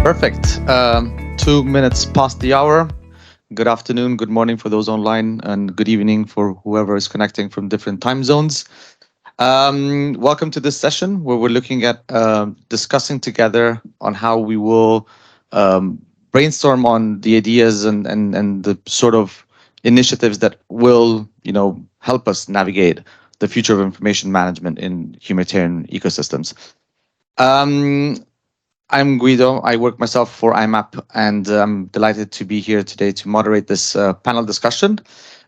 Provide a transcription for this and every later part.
Perfect. 2 minutes past the hour. Good afternoon, good morning for those online, and good evening for whoever is connecting from different time zones. Welcome to this session where we're looking at discussing together on how we will brainstorm on the ideas and the sort of initiatives that will, help us navigate the future of information management in humanitarian ecosystems. I'm Guido. I work myself for iMMAP, and I'm delighted to be here today to moderate this panel discussion.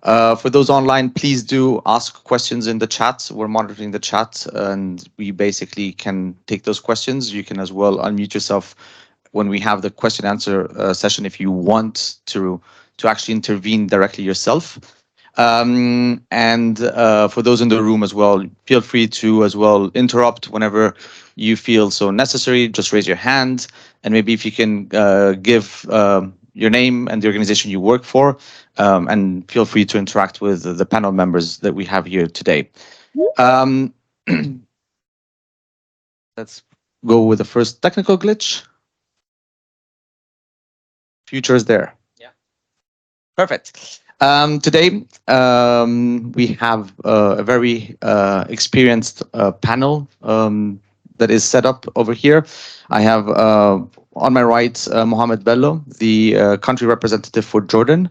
For those online, please do ask questions in the chat. We're monitoring the chat, and we basically can take those questions. You can as well unmute yourself when we have the question answer session if you want to actually intervene directly yourself. And for those in the room as well, feel free to as well interrupt whenever you feel so necessary. Just raise your hand, and maybe if you can give your name and the organization you work for, and feel free to interact with the panel members that we have here today. Let's go with the first technical glitch. Future is there. Yeah. Perfect. Today, we have a very experienced panel that is set up over here. I have on my right Mohamed Bello, the country representative for Jordan.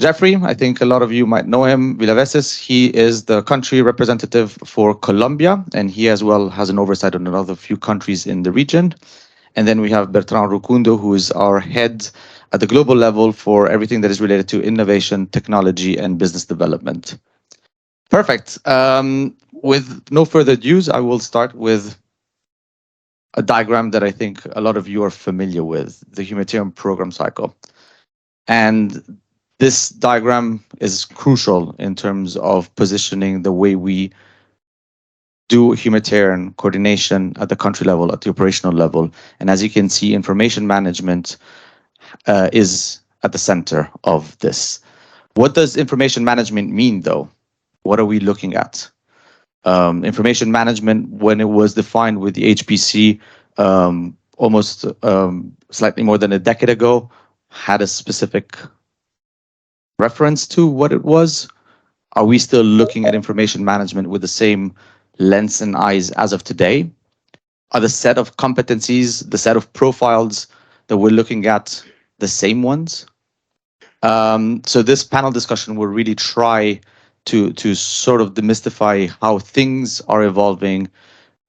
Jeffrey, I think a lot of you might know him, Villaveses. He is the country representative for Colombia, and he as well has an oversight on another few countries in the region. And then we have Bertrand Rukundo, who is our head at the global level for everything that is related to innovation, technology, and business development. Perfect. With no further ado, I will start with a diagram that I think a lot of you are familiar with, the humanitarian program cycle. And this diagram is crucial in terms of positioning the way we do humanitarian coordination at the country level, at the operational level. And as you can see, information management is at the center of this. What does information management mean, though? What are we looking at? Information management, when it was defined with the HPC almost slightly more than a decade ago, had a specific reference to what it was. Are we still looking at information management with the same lens and eyes as of today? Are the set of competencies, the set of profiles that we're looking at the same ones? So this panel discussion will really try to sort of demystify how things are evolving,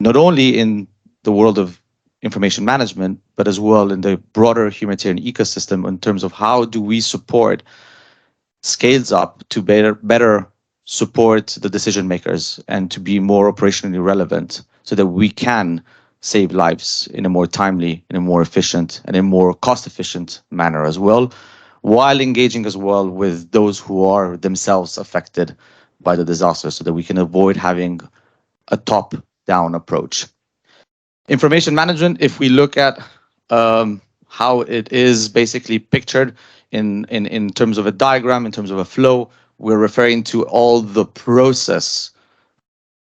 not only in the world of information management, but as well in the broader humanitarian ecosystem in terms of how do we support scales up to better support the decision makers and to be more operationally relevant so that we can save lives in a more timely, in a more efficient, and in a more cost-efficient manner as well, while engaging as well with those who are themselves affected by the disaster so that we can avoid having a top-down approach. Information management, if we look at how it is basically pictured in terms of a diagram, in terms of a flow, we're referring to all the process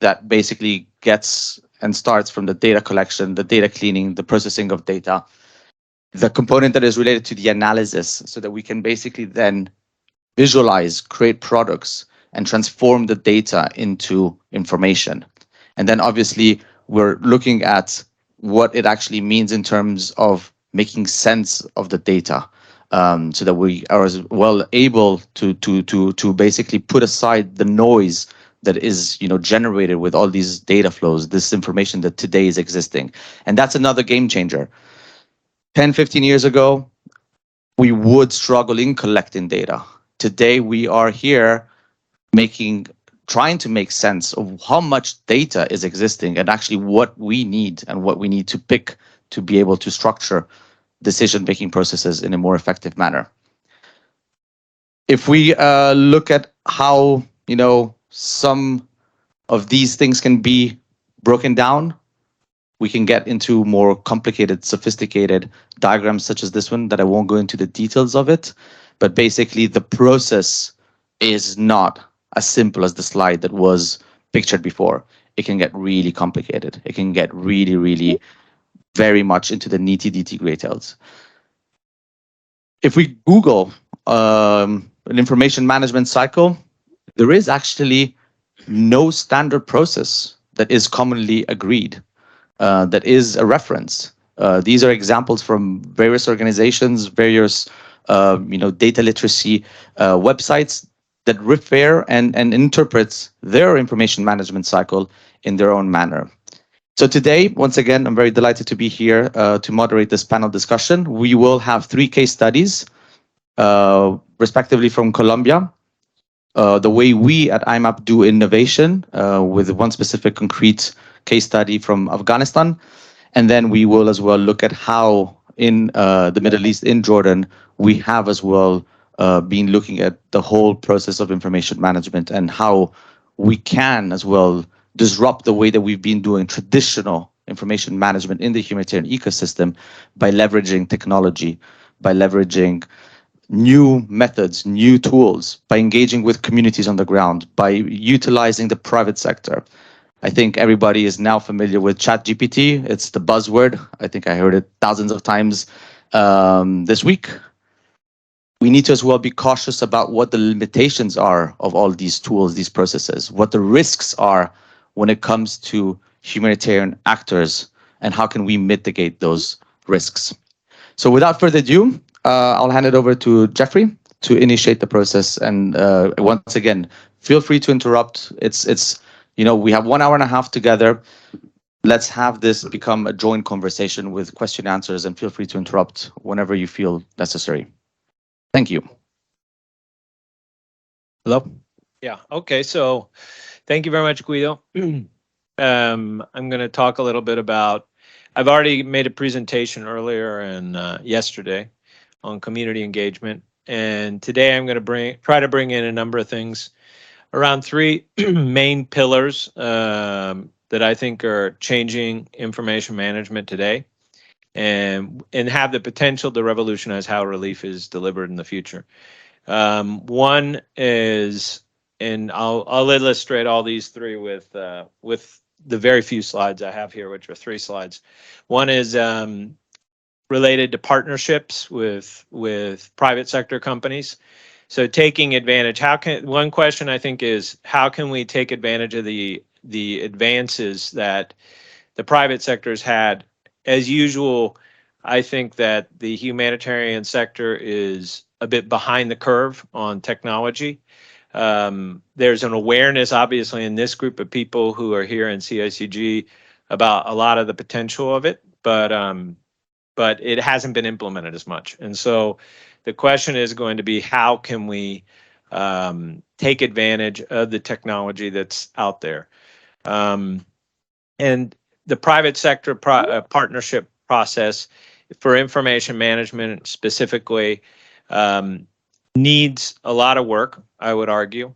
that basically gets and starts from the data collection, the data cleaning, the processing of data, the component that is related to the analysis so that we can basically then visualize, create products, and transform the data into information. And then obviously we're looking at what it actually means in terms of making sense of the data, so that we are as well able to basically put aside the noise that is generated with all these data flows, this information that today is existing. And that's another game changer. 10, 15 years ago, we would struggle in collecting data. Today, we are here trying to make sense of how much data is existing and actually what we need and what we need to pick to be able to structure decision-making processes in a more effective manner. If we look at how, some of these things can be broken down, we can get into more complicated, sophisticated diagrams such as this one that I won't go into the details of it. But basically, the process is not as simple as the slide that was pictured before. It can get really complicated. It can get really, really very much into the nitty-gritty details. If we Google an information management cycle, there is actually no standard process that is commonly agreed, that is a reference. These are examples from various organizations, various data literacy websites that refer and interprets their information management cycle in their own manner. So today, once again, I'm very delighted to be here to moderate this panel discussion. We will have 3 case studies, respectively from Colombia, the way we at iMMAP do innovation, with one specific concrete case study from Afghanistan. And then we will as well look at how in the Middle East, in Jordan, we have as well been looking at the whole process of information management and how we can as well disrupt the way that we've been doing traditional information management in the humanitarian ecosystem by leveraging technology, by leveraging new methods, new tools, by engaging with communities on the ground, by utilizing the private sector. I think everybody is now familiar with ChatGPT. It's the buzzword. I think I heard it thousands of times this week. We need to as well be cautious about what the limitations are of all these tools, these processes, what the risks are when it comes to humanitarian actors, and how can we mitigate those risks. So without further ado, I'll hand it over to Jeffrey to initiate the process. And once again, feel free to interrupt. It's we have 1 hour and a half together. Let's have this become a joint conversation with question and answers, and feel free to interrupt whenever you feel necessary. Thank you. Hello? Yeah, okay, so thank you very much, Guido. I'm going to talk a little bit about, I've already made a presentation earlier and yesterday on community engagement, and today I'm going to try to bring in a number of things around 3 main pillars that I think are changing information management today, and have the potential to revolutionize how relief is delivered in the future. One is, and I'll illustrate all these 3 with the very few slides I have here, which are 3 slides. One is related to partnerships with private sector companies. So taking advantage, one question I think is, how can we take advantage of the advances that the private sector's had? As usual, I think that the humanitarian sector is a bit behind the curve on technology. There's an awareness, obviously, in this group of people who are here in CICG about a lot of the potential of it, but it hasn't been implemented as much. And so the question is going to be, how can we take advantage of the technology that's out there? And the private sector partnership process for information management specifically needs a lot of work, I would argue.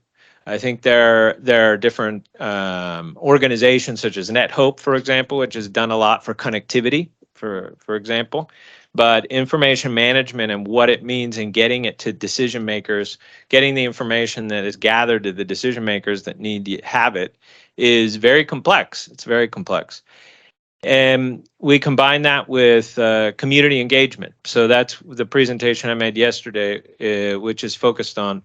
I think there are different organizations such as NetHope, for example, which has done a lot for connectivity, for example. But information management and what it means in getting it to decision makers, getting the information that is gathered to the decision makers that need to have it, is very complex. It's very complex. And we combine that with community engagement. So that's the presentation I made yesterday, which is focused on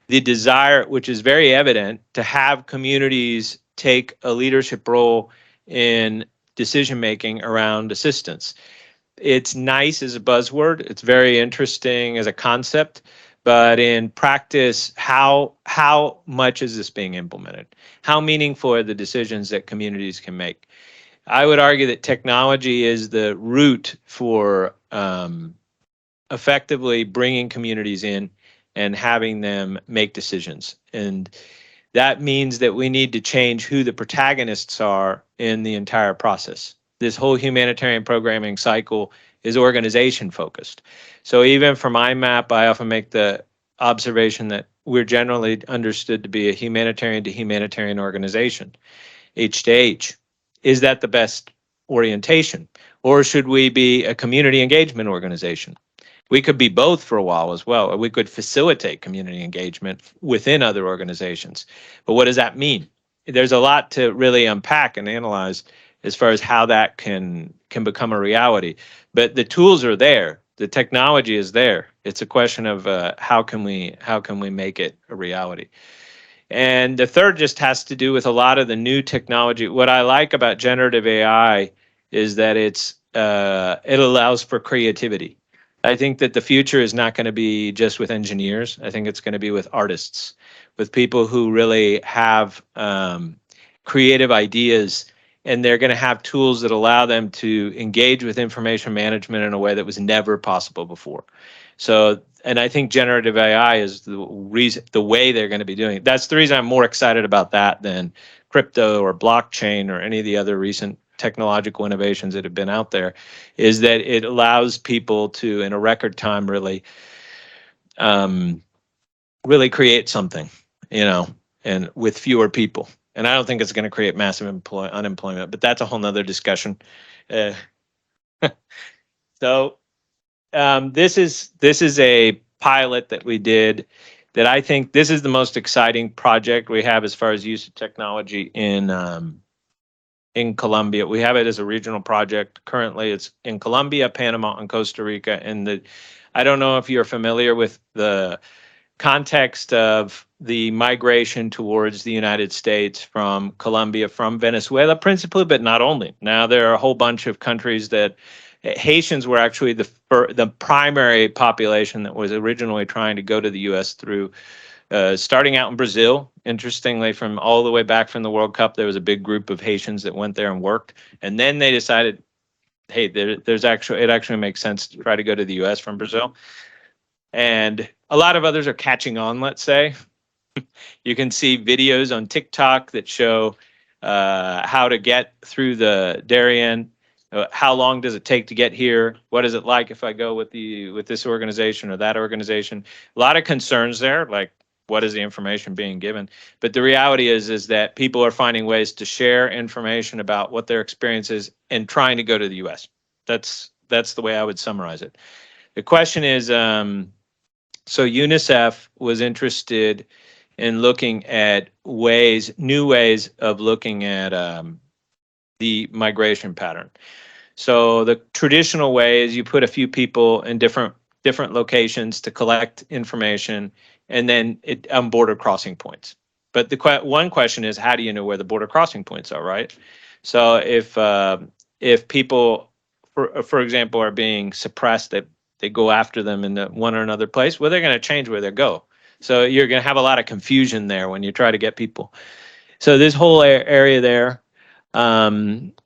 the desire, which is very evident, to have communities take a leadership role in decision making around assistance. It's nice as a buzzword. It's very interesting as a concept. But in practice, how much is this being implemented? How meaningful are the decisions that communities can make? I would argue that technology is the route for effectively bringing communities in and having them make decisions. And that means that we need to change who the protagonists are in the entire process. This whole humanitarian programming cycle is organization focused. So even from iMMAP, I often make the observation that we're generally understood to be a humanitarian to humanitarian organization, H to H. Is that the best orientation? Or should we be a community engagement organization? We could be both for a while as well, or we could facilitate community engagement within other organizations. But what does that mean? There's a lot to really unpack and analyze as far as how that can can become a reality. But the tools are there. The technology is there. It's a question of how can we make it a reality. And the third just has to do with a lot of the new technology. What I like about generative AI is that it allows for creativity. I think that the future is not going to be just with engineers. I think it's going to be with artists, with people who really have creative ideas, and they're going to have tools that allow them to engage with information management in a way that was never possible before. So, and I think generative AI is the way they're going to be doing it. That's the reason I'm more excited about that than crypto or blockchain or any of the other recent technological innovations that have been out there, is that it allows people to, in a record time, really create something, and with fewer people. And I don't think it's going to create massive unemployment, but that's a whole nother discussion. So this is a pilot that we did that I think this is the most exciting project we have as far as use of technology in Colombia. We have it as a regional project. Currently, it's in Colombia, Panama, and Costa Rica. And I don't know if you're familiar with the context of the migration towards the United States from Colombia, from Venezuela principally, but not only. Now there are a whole bunch of countries that Haitians were actually the primary population that was originally trying to go to the U.S. through starting out in Brazil. Interestingly, from all the way back from the World Cup, there was a big group of Haitians that went there and worked, and then they decided, hey, it actually makes sense to try to go to the U.S. from Brazil. And a lot of others are catching on, let's say. You can see videos on TikTok that show how to get through the Darien. How long does it take to get here? What is it like if I go with this organization or that organization? A lot of concerns there, like what is the information being given? But the reality is that people are finding ways to share information about what their experience is and trying to go to the U.S. That's the way I would summarize it. The question is, so UNICEF was interested in looking at new ways of looking at the migration pattern. So the traditional way is you put a few people in different locations to collect information, and then on border crossing points. But the one question is, how do you know where the border crossing points are, right? So if people, for example, are being suppressed, that they go after them in one or another place, well, they're going to change where they go. So you're going to have a lot of confusion there when you try to get people. So this whole area there,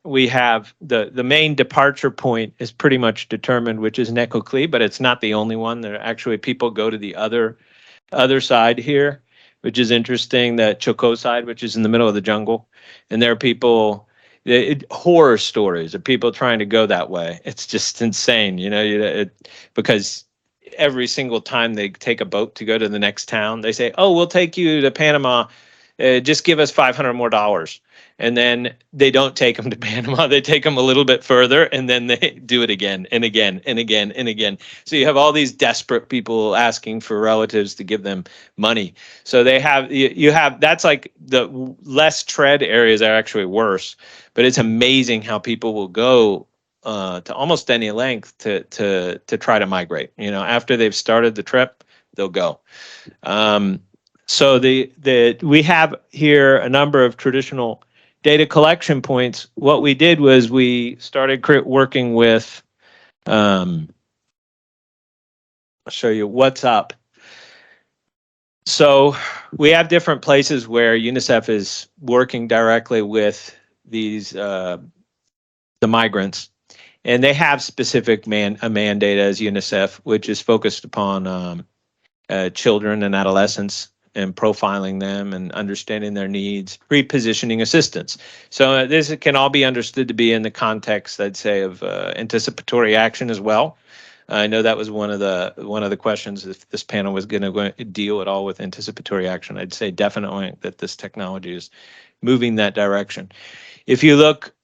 we have the main departure point is pretty much determined, which is Necoclí, but it's not the only one. There are actually people go to the other side here, which is interesting, the Chocó side, which is in the middle of the jungle. And there are people, horror stories of people trying to go that way. It's just insane, because every single time they take a boat to go to the next town, they say, oh, we'll take you to Panama. Just give us $500 more. And then they don't take them to Panama. They take them a little bit further, and then they do it again and again and again and again. So you have all these desperate people asking for relatives to give them money. So you have that's like the less tread areas are actually worse. But it's amazing how people will go to almost any length to try to migrate. After they've started the trip, they'll go. So we have here a number of traditional data collection points. What we did was we started working with, I'll show you what's up. So we have different places where UNICEF is working directly with these the migrants, and they have specific mandate as UNICEF, which is focused upon children and adolescents, and profiling them and understanding their needs, repositioning assistance. So this can all be understood to be in the context, I'd say, of anticipatory action as well. I know that was one of the questions, if this panel was going to deal at all with anticipatory action. I'd say definitely that this technology is moving that direction. If you look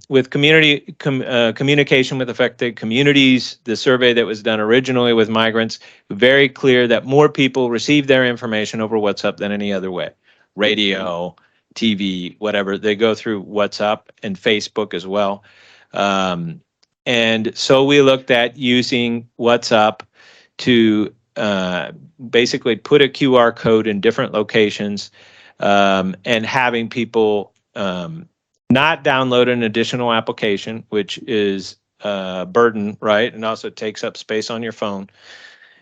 with communication with affected communities, the survey that was done originally with migrants, very clear that more people receive their information over WhatsApp than any other way. Radio, TV, whatever, they go through WhatsApp and Facebook as well. And so we looked at using WhatsApp to basically put a QR code in different locations, and having people not download an additional application, which is a burden, right? And also takes up space on your phone.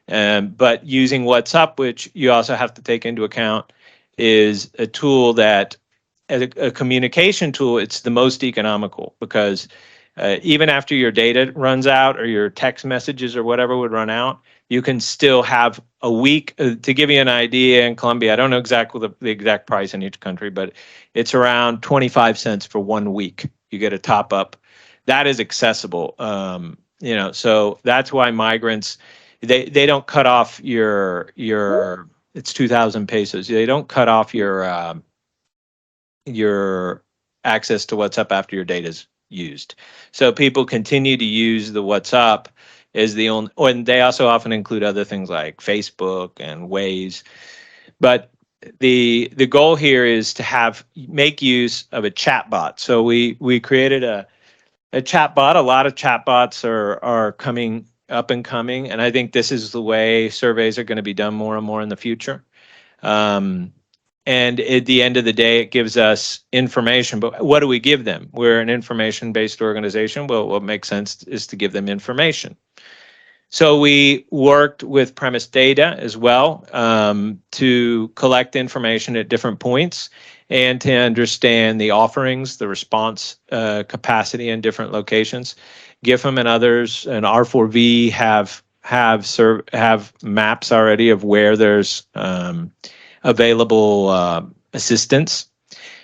But using WhatsApp, which you also have to take into account, is a tool that, as a communication tool, it's the most economical, because even after your data runs out or your text messages or whatever would run out, you can still have a week. To give you an idea, in Colombia, I don't know exactly the exact price in each country, but it's around 25 cents for 1 week. You get a top up. That is accessible. So that's why migrants, they don't cut off your it's 2,000 pesos. They don't cut off your access to WhatsApp after your data is used. So people continue to use the WhatsApp as the only, and they also often include other things like Facebook and Waze. But the goal here is to make use of a chatbot. So we created a chatbot. A lot of chatbots are coming up and coming, and I think this is the way surveys are going to be done more and more in the future. And at the end of the day, it gives us information. But what do we give them? We're an information-based organization. Well, what makes sense is to give them information. So we worked with premise data as well, to collect information at different points and to understand the offerings, the response capacity in different locations. GIFM and others and R4V have maps already of where there's available assistance.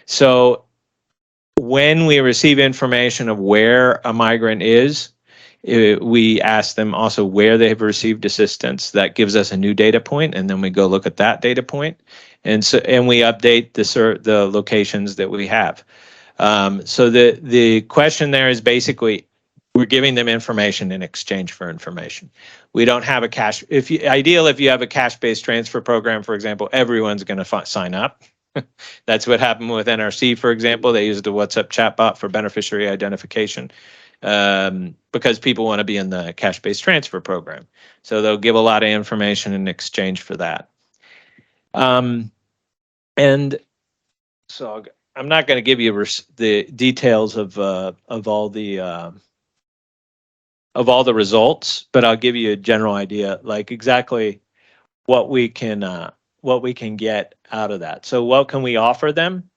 So when we receive information of where a migrant is, we ask them also where they have received assistance. That gives us a new data point, and then we go look at that data point, and we update the locations that we have. So the question there is basically, we're giving them information in exchange for information. We don't have a cash. If you have a cash-based transfer program, for example, everyone's going to sign up. That's what happened with NRC, for example. They used the WhatsApp chatbot for beneficiary identification, because people want to be in the cash-based transfer program. So they'll give a lot of information in exchange for that. And so I'm not going to give you the details of all the results, but I'll give you a general idea, like exactly what we can get out of that. So what can we offer them?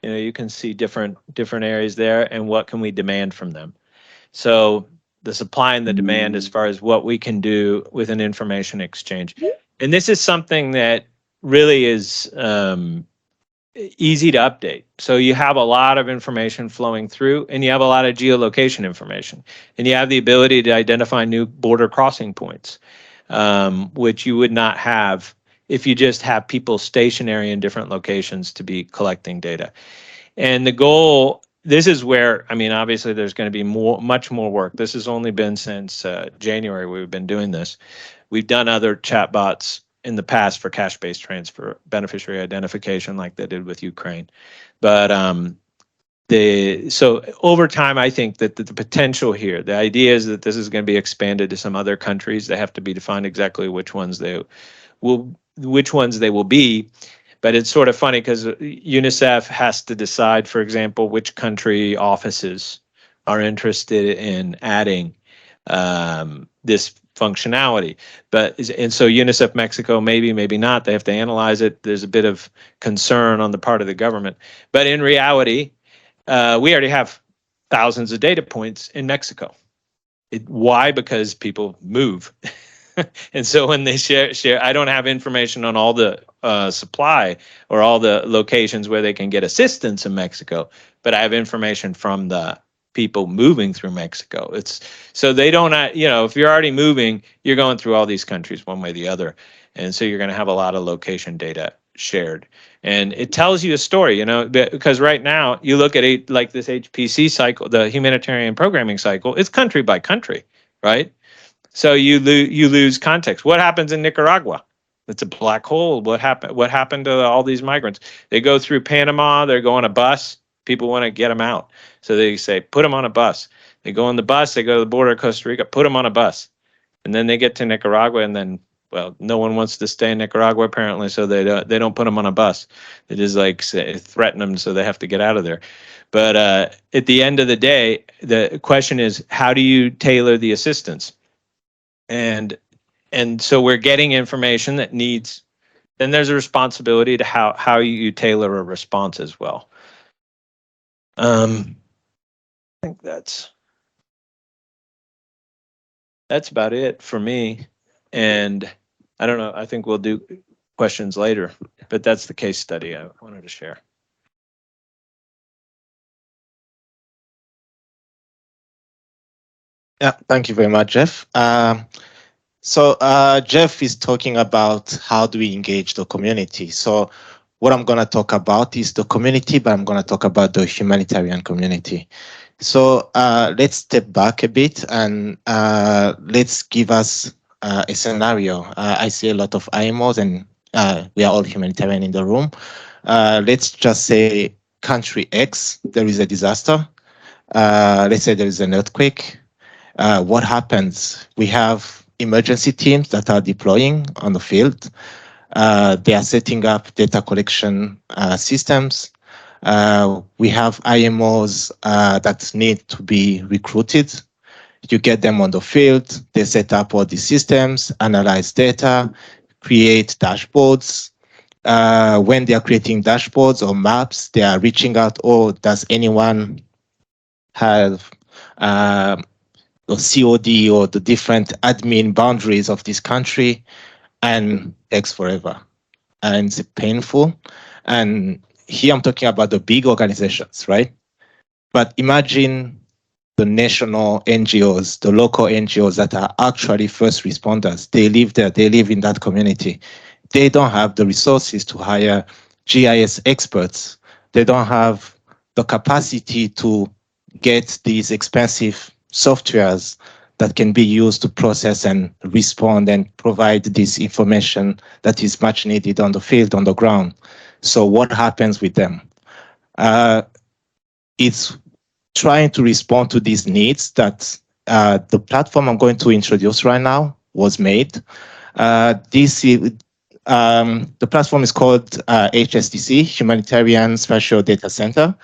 You can see different areas there, and what can we demand from them? So the supply and the demand as far as what we can do with an information exchange. And this is something that really is easy to update. So you have a lot of information flowing through, and you have a lot of geolocation information, and you have the ability to identify new border crossing points, which you would not have if you just have people stationary in different locations to be collecting data. And the goal, this is where, I mean, obviously there's going to be much more work. This has only been since January we've been doing this. We've done other chatbots in the past for cash-based transfer, beneficiary identification, like they did with Ukraine. But so over time, I think that the potential here, the idea is that this is going to be expanded to some other countries. They have to be defined exactly which ones they will be. But it's sort of funny because UNICEF has to decide, for example, which country offices are interested in adding this functionality. And so UNICEF Mexico, maybe not. They have to analyze it. There's a bit of concern on the part of the government. But in reality, we already have thousands of data points in Mexico. Why? Because people move. And so when they share, I don't have information on all the supply or all the locations where they can get assistance in Mexico, but I have information from the people moving through Mexico. So they don't, if you're already moving, you're going through all these countries one way or the other. And so you're going to have a lot of location data shared. And it tells you a story, because right now you look at like this HPC cycle, the humanitarian programming cycle, it's country by country, right? So you lose context. What happens in Nicaragua? It's a black hole. What happened to all these migrants? They go through Panama. They go on a bus. People want to get them out, so they say put them on a bus. They go on the bus, they go to the border of Costa Rica, put them on a bus. And then they get to Nicaragua, and then, well, no one wants to stay in Nicaragua apparently, so they don't put them on a bus. They just like threaten them, so they have to get out of there. But at the end of the day, the question is, how do you tailor the assistance? And so we're getting information that needs. Then there's a responsibility to how you tailor a response as well. I think that's about it for me. And I don't know, I think we'll do questions later, but that's the case study I wanted to share. Yeah, thank you very much, Jeff. Jeff is talking about how do we engage the community. So what I'm going to talk about is the community, but I'm going to talk about the humanitarian community. So let's step back a bit and let's give us a scenario. I see a lot of IMOs, and we are all humanitarian in the room. Let's just say country X, there is a disaster. Let's say there is an earthquake. What happens? We have emergency teams that are deploying on the field. They are setting up data collection systems. We have IMOs that need to be recruited. You get them on the field, they set up all the systems, analyze data, create dashboards. When they are creating dashboards or maps, they are reaching out, oh, does anyone have or COD or the different admin boundaries of this country, and X forever. And it's painful. And here I'm talking about the big organizations, right? But imagine the national NGOs, the local NGOs that are actually first responders. They live there, they live in that community. They don't have the resources to hire GIS experts. They don't have the capacity to get these expensive softwares that can be used to process and respond and provide this information that is much needed on the field, on the ground. So what happens with them? It's trying to respond to these needs that the platform I'm going to introduce right now was made. The platform is called HSDC, Humanitarian Spatial Data Center.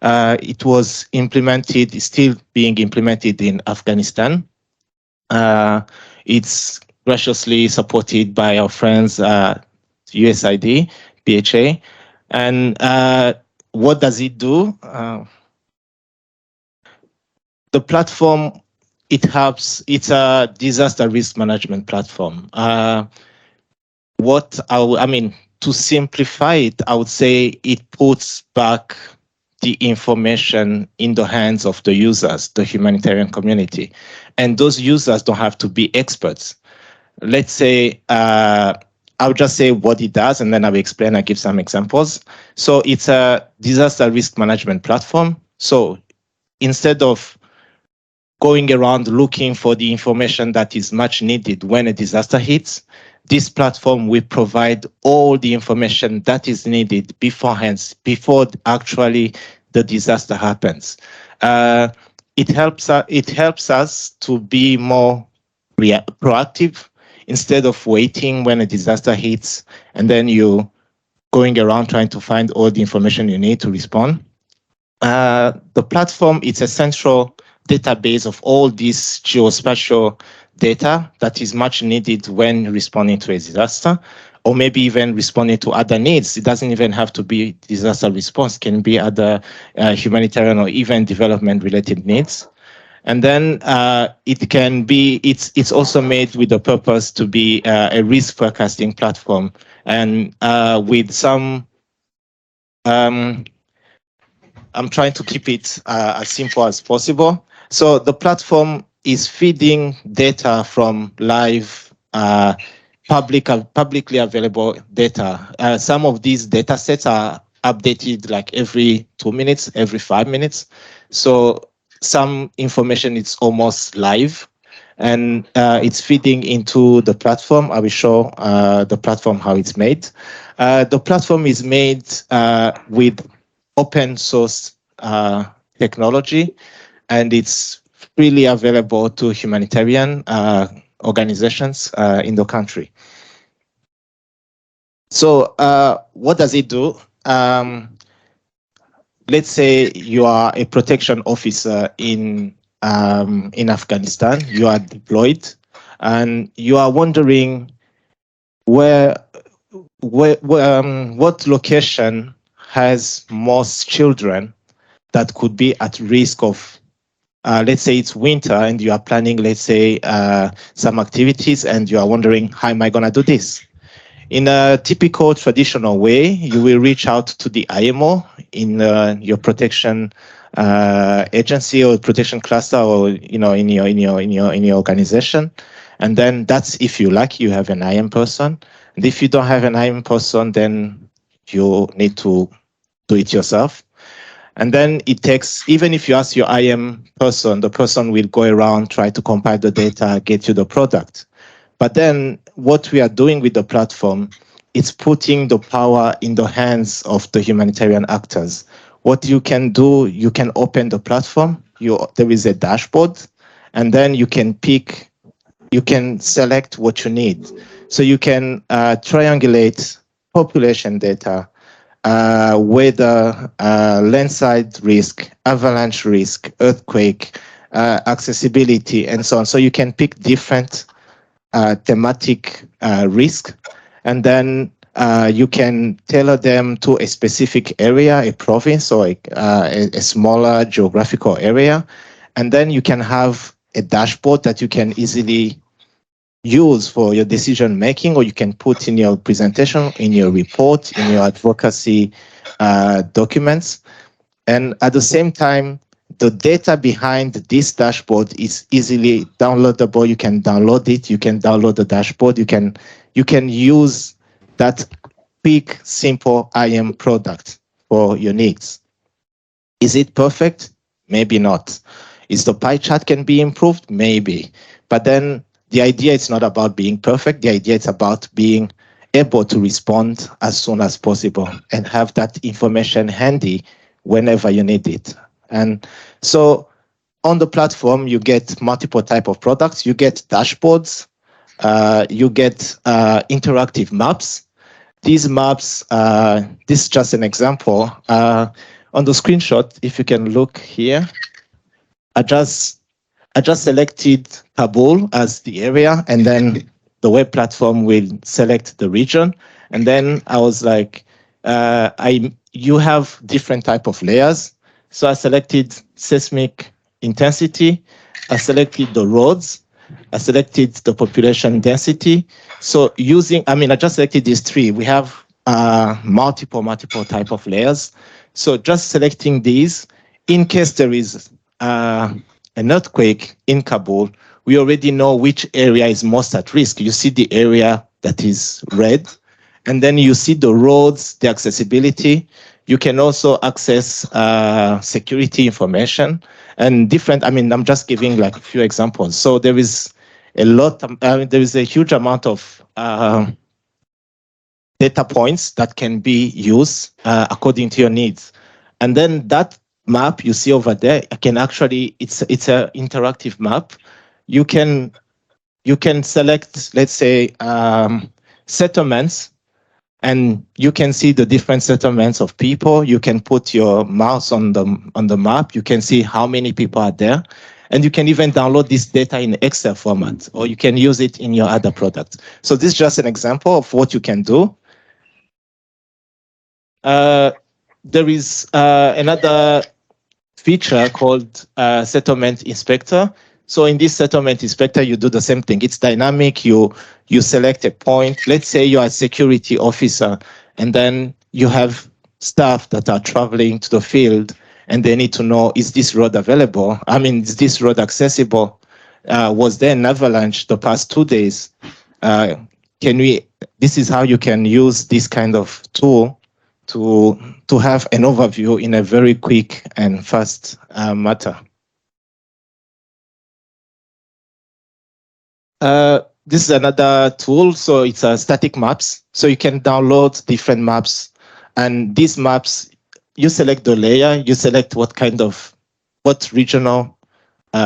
It was implemented, is still being implemented in Afghanistan. It's graciously supported by our friends USAID, BHA. And what does it do? The platform, it helps, it's a disaster risk management platform. To simplify it, I would say it puts back the information in the hands of the users, the humanitarian community. And those users don't have to be experts. Let's say, I'll just say what it does, and then I'll explain, I'll give some examples. So it's a disaster risk management platform. So instead of going around looking for the information that is much needed when a disaster hits, this platform will provide all the information that is needed beforehand, before actually the disaster happens. It helps us to be more proactive instead of waiting when a disaster hits and then you going around trying to find all the information you need to respond. The platform is a central database of all this geospatial data that is much needed when responding to a disaster, or maybe even responding to other needs. It doesn't even have to be disaster response, it can be other humanitarian or even development related needs. And then it can be, it's also made with the purpose to be a risk forecasting platform, and with some, I'm trying to keep it as simple as possible. So the platform is feeding data from live, publicly available data. Some of these data sets are updated like every 2 minutes, every 5 minutes. So some information is almost live, and it's feeding into the platform. I will show the platform how it's made. The platform is made with open source technology, and it's freely available to humanitarian organizations in the country. So what does it do? Let's say you are a protection officer in Afghanistan. You are deployed, and you are wondering what location has most children that could be at risk of. Let's say it's winter, and you are planning, let's say, some activities, and you are wondering, how am I going to do this? In a typical traditional way, you will reach out to the IMO in your protection agency or protection cluster, or in your organization, and then that's if you like, you have an IM person. And if you don't have an IM person, then you need to do it yourself. And then it takes, even if you ask your IM person, the person will go around, try to compile the data, get you the product. But then what we are doing with the platform, it's putting the power in the hands of the humanitarian actors. What you can do, you can open the platform, there is a dashboard, and then you can select what you need. So you can triangulate population data, weather, landslide risk, avalanche risk, earthquake, accessibility, and so on. So you can pick different thematic risk, and then you can tailor them to a specific area, a province, or a smaller geographical area. And then you can have a dashboard that you can easily use for your decision making, or you can put in your presentation, in your report, in your advocacy documents. And at the same time, the data behind this dashboard is easily downloadable. You can download it. You can download the dashboard. You can use that quick, simple IM product for your needs. Is it perfect? Maybe not. Is the pie chart can be improved? Maybe. But then the idea is not about being perfect. The idea is about being able to respond as soon as possible and have that information handy whenever you need it. And so on the platform, you get multiple type of products. You get dashboards. You get interactive maps. These maps, this is just an example. On the screenshot, if you can look here, I just selected Kabul as the area, and then the web platform will select the region. And then I was like, you have different type of layers. So I selected seismic intensity. I selected the roads. I selected the population density. So I just selected these three. We have multiple type of layers. So just selecting these, in case there is an earthquake in Kabul, we already know which area is most at risk. You see the area that is red, and then you see the roads, the accessibility. You can also access security information and different. I'm just giving like a few examples. So there is there is a huge amount of data points that can be used according to your needs. And then that map you see over there, it's an interactive map. You can select, let's say, settlements, and you can see the different settlements of people. You can put your mouse on the map. You can see how many people are there. And you can even download this data in Excel format, or you can use it in your other products. So this is just an example of what you can do. There is another feature called Settlement Inspector. So in this Settlement Inspector, you do the same thing. It's dynamic. You select a point. Let's say you are a security officer, and then you have staff that are traveling to the field, and they need to know, is this road available? Is this road accessible? Was there an avalanche the past 2 days? This is how you can use this kind of tool to have an overview in a very quick and fast matter. This is another tool. So it's static maps. So you can download different maps, and these maps, you select the layer, you select what regional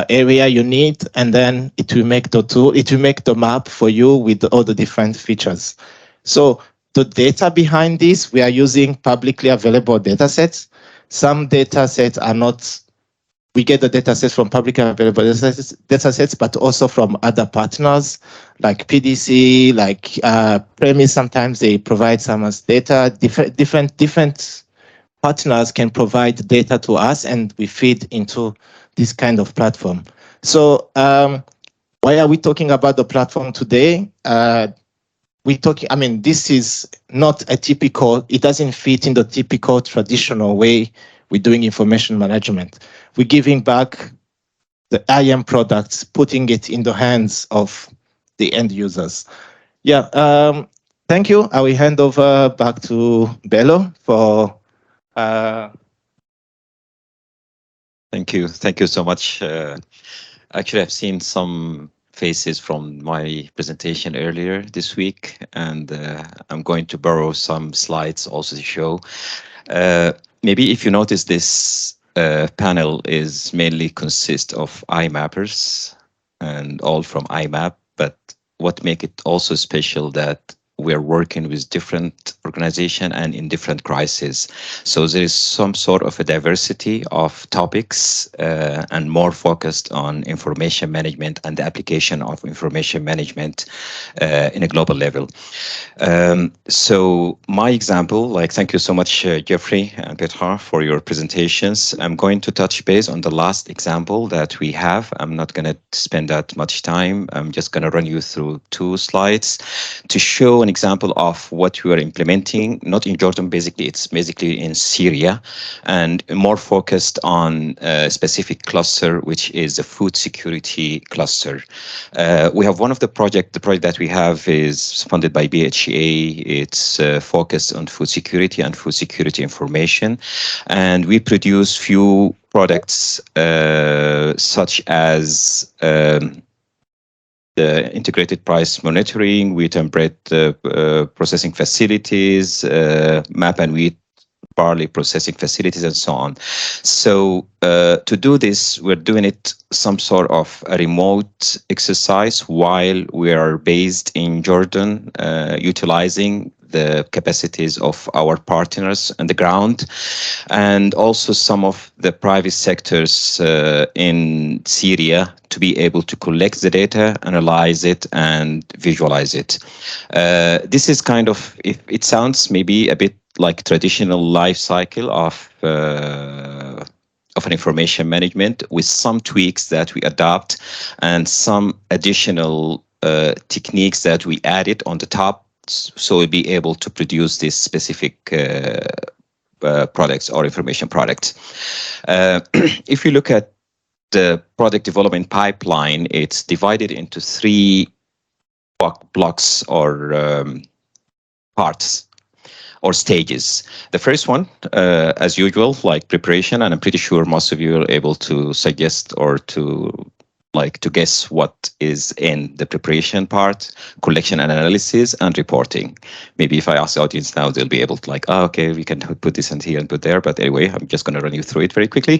area you need, and then it will make the tool, it will make the map for you with all the different features. So the data behind this, we are using publicly available data sets. Some data sets are not, we get the data sets from publicly available data sets, but also from other partners like PDC, like Premise. Sometimes they provide some as data. Different partners can provide data to us, and we feed into this kind of platform. So why are we talking about the platform today? I mean, this is not a typical, it doesn't fit in the typical traditional way we're doing information management. We're giving back the IM products, putting it in the hands of the end users. Yeah, thank you. I will hand over back to Bello for Thank you. Thank you so much. Actually, I've seen some faces from my presentation earlier this week, and I'm going to borrow some slides also to show. Maybe if you notice, this panel is mainly consist of iMappers and all from iMMAP, but what make it also special that we're working with different organization and in different crises. So there is some sort of a diversity of topics and more focused on information management and the application of information management in a global level. So my example, like, thank you so much, Jeffrey and Petra, for your presentations. I'm going to touch base on the last example that we have. I'm not going to spend that much time. I'm just going to run you through 2 slides to show an example of what we are implementing, not in Jordan, basically, it's basically in Syria, and more focused on a specific cluster, which is the food security cluster. We have one of the project that we have is funded by BHA. It's focused on food security and food security information. And we produce few products such as the integrated price monitoring, wheat and bread processing facilities, MAP and wheat barley processing facilities, and so on. So to do this, we're doing it some sort of a remote exercise while we are based in Jordan, utilizing the capacities of our partners on the ground, and also some of the private sectors in Syria to be able to collect the data, analyze it, and visualize it. This is kind of, it sounds maybe a bit like traditional life cycle of an information management, with some tweaks that we adopt and some additional techniques that we added on the top, so we'll be able to produce this specific products or information product. If you look at the product development pipeline, it's divided into 3 blocks or parts or stages. The first one, as usual, like preparation, and I'm pretty sure most of you are able to suggest or to guess what is in the preparation part: collection and analysis and reporting. Maybe if I ask the audience now, they'll be able to okay, we can put this in here and put there. But anyway, I'm just going to run you through it very quickly.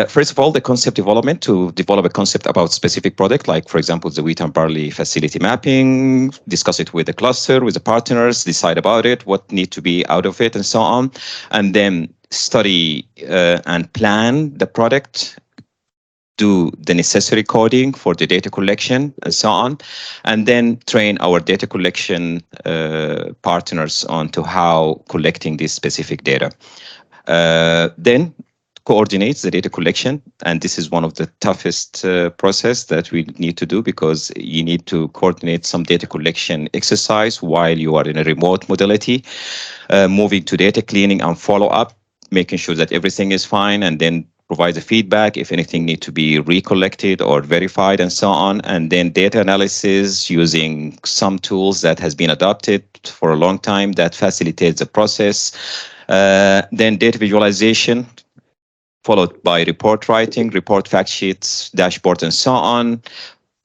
First of all, the concept development, to develop a concept about specific product, like for example, the wheat and barley facility mapping, discuss it with the cluster, with the partners, decide about it, what need to be out of it, and so on. And then study and plan the product, do the necessary coding for the data collection, and so on, and then train our data collection partners on to how collecting this specific data. Then coordinates the data collection, and this is one of the toughest process that we need to do, because you need to coordinate some data collection exercise while you are in a remote modality, moving to data cleaning and follow-up, making sure that everything is fine, and then provide the feedback if anything need to be recollected or verified, and so on. And then data analysis using some tools that has been adopted for a long time that facilitates the process. Then data visualization, followed by report writing, report fact sheets, dashboard, and so on.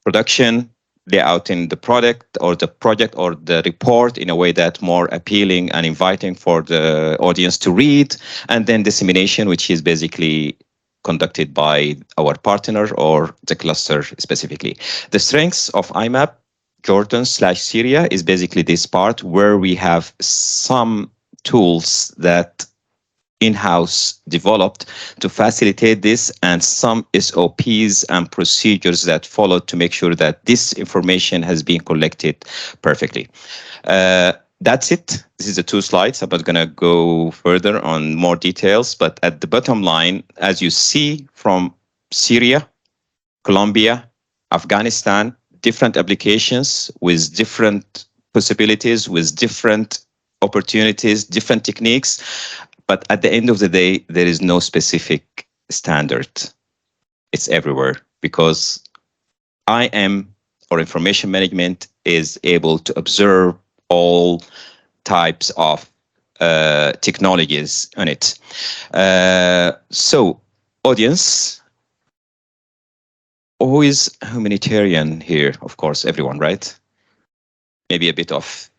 Production, layouting the product or the project or the report in a way that's more appealing and inviting for the audience to read. And then dissemination, which is basically conducted by our partner or the cluster specifically. The strengths of iMMAP Jordan/Syria is basically this part where we have some tools that in-house developed to facilitate this, and some SOPs and procedures that followed to make sure that this information has been collected perfectly. That's it. This is the 2 slides. I'm not going to go further on more details, but at the bottom line, as you see from Syria, Colombia, Afghanistan, different applications with different possibilities, with different opportunities, different techniques. But at the end of the day, there is no specific standard. It's everywhere because IM or information management is able to observe all types of technologies on it. So, audience, who is humanitarian here? Of course, everyone, right? Maybe a bit of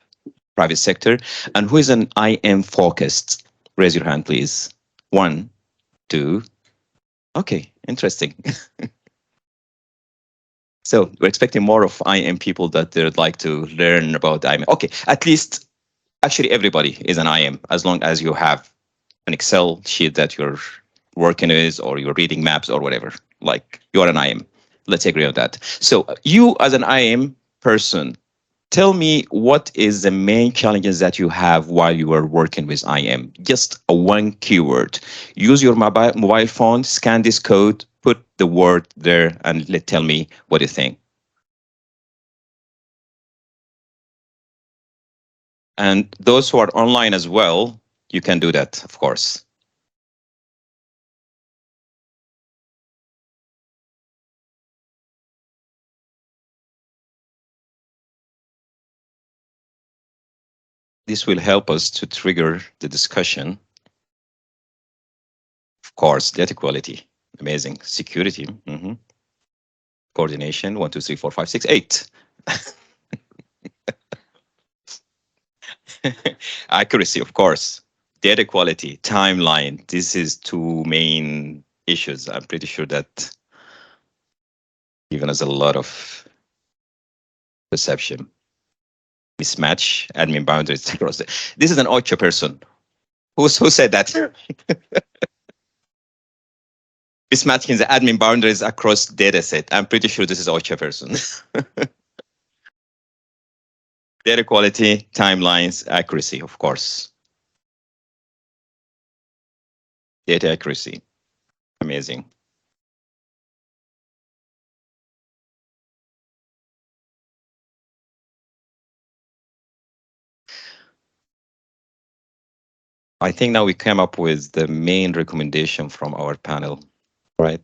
private sector. And who is an IM focused? Raise your hand, please. 1, 2. Okay, interesting. So we're expecting more of IM people that they'd like to learn about IM. Okay, at least, actually everybody is an IM as long as you have an Excel sheet that you're working with or you're reading maps or whatever. Like you are an IM. Let's agree on that. So you as an IM person, tell me what is the main challenges that you have while you are working with IM? Just a 1 keyword. Use your mobile phone, scan this code, put the word there, and tell me what you think. And those who are online as well, you can do that, of course. This will help us to trigger the discussion. Of course, data quality, amazing. Security, coordination, 1, 2, 3, 4, 5, 6, 8. Accuracy, of course. Data quality, timeline. This is 2 main issues. I'm pretty sure that given us a lot of perception. Mismatch, admin boundaries across the. This is an OCHA person. Who said that? Mismatching the admin boundaries across data set. I'm pretty sure this is OCHA person. Data quality, timelines, accuracy, of course. Data accuracy, amazing. I think now we came up with the main recommendation from our panel, right?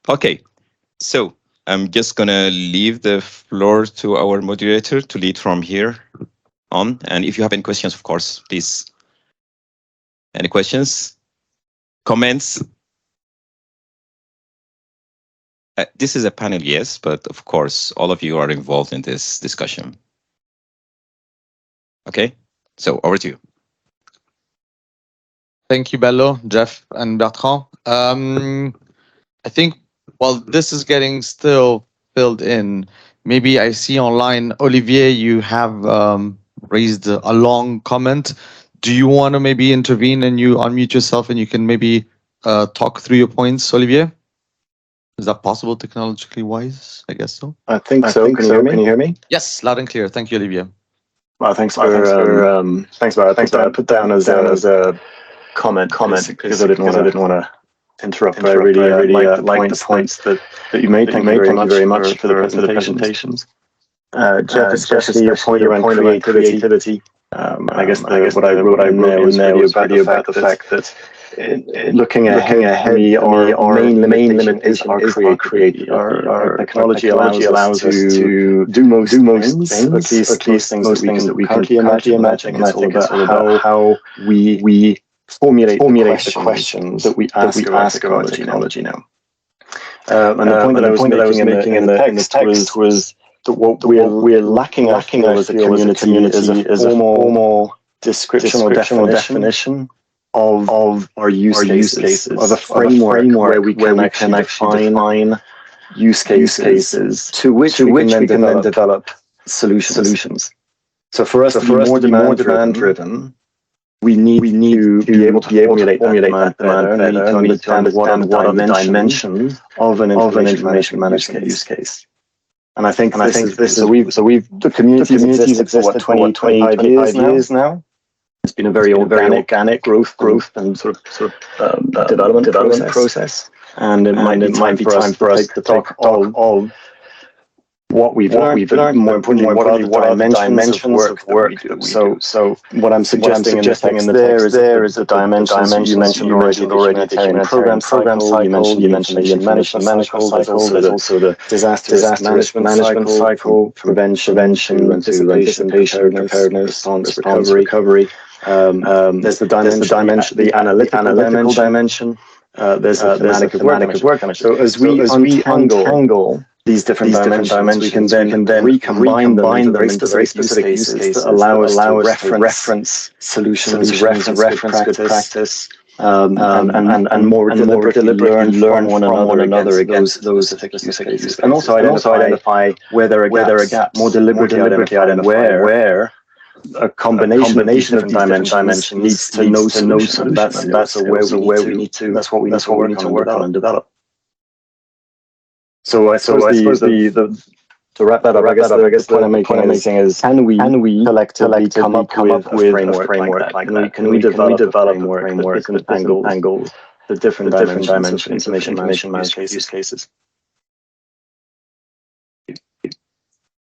Okay, so I'm just gonna leave the floor to our moderator to lead from here on. And if you have any questions, of course, please. Any questions? Comments? This is a panel, yes, but of course, all of you are involved in this discussion. Okay, so over to you. Thank you, Bello, Jeff, and Bertrand. I think while this is getting still filled in, maybe I see online, Olivier, you have raised a long comment. Do you want to maybe intervene and you unmute yourself and you can maybe talk through your points, Olivier? Is that possible technologically wise? I guess so. I think so. Can you hear me? Yes, loud and clear. Thank you, Olivier. Well, thanks for thanks, Barry. I put down as a comment because I didn't want to interrupt. But I really like the points that you made. Thank you very much for the presentations. Jeff, especially your point around creativity. I guess what I wrote in there was really about the fact that looking ahead, our main limitation is our creativity. Our technology allows us to do most things, at least most things that we can't imagine. And I think it's all about how we formulate the questions that we ask about the technology now. And the point that I was making in the text was that what we're lacking as a community is a formal description or definition of our use cases, of a framework where we can actually define use cases to which we can then develop solutions. So for us to be more demand driven, we need to be able to formulate that demand better, and we need to understand what are the dimensions of an information management use case. And I think the community's existed for 25 years now. It's been a very organic growth and sort of development process. And it might be time for us to talk of what we've learned, more importantly, what are the dimensions of work that we do. So what I'm suggesting in the text there is the dimensions you mentioned already, the humanitarian program cycle, you mentioned the information management cycle, there's also the disaster management cycle, prevention, anticipation, preparedness, response, recovery. There's the dimension, the analytical dimension. There's the thematic of work dimension. So as we untangle these different dimensions, we can then recombine them into very specific use cases that allow us to reference solutions, reference good practice, and more deliberately learn from one another against those specific use cases. And also identify where there are gaps, more deliberately identify where a combination of different dimensions leads to no solution. That's where we need to work on and develop. So I suppose to wrap that up, I guess the point I'm making is can we collectively come up with a framework like that? Can we develop a framework that angles the different dimensions of information management use cases?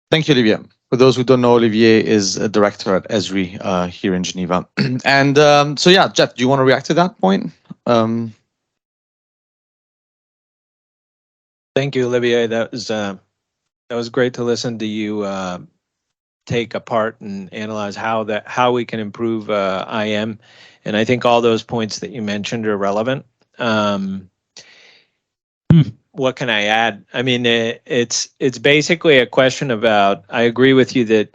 Thank you, Olivier. For those who don't know, Olivier is a director at Esri here in Geneva. And so, yeah, Jeff, do you want to react to that point? Thank you, Olivier. That was great to listen to you take apart and analyze how we can improve IM. And I think all those points that you mentioned are relevant. What can I add? I mean, it's basically a question about. I agree with you that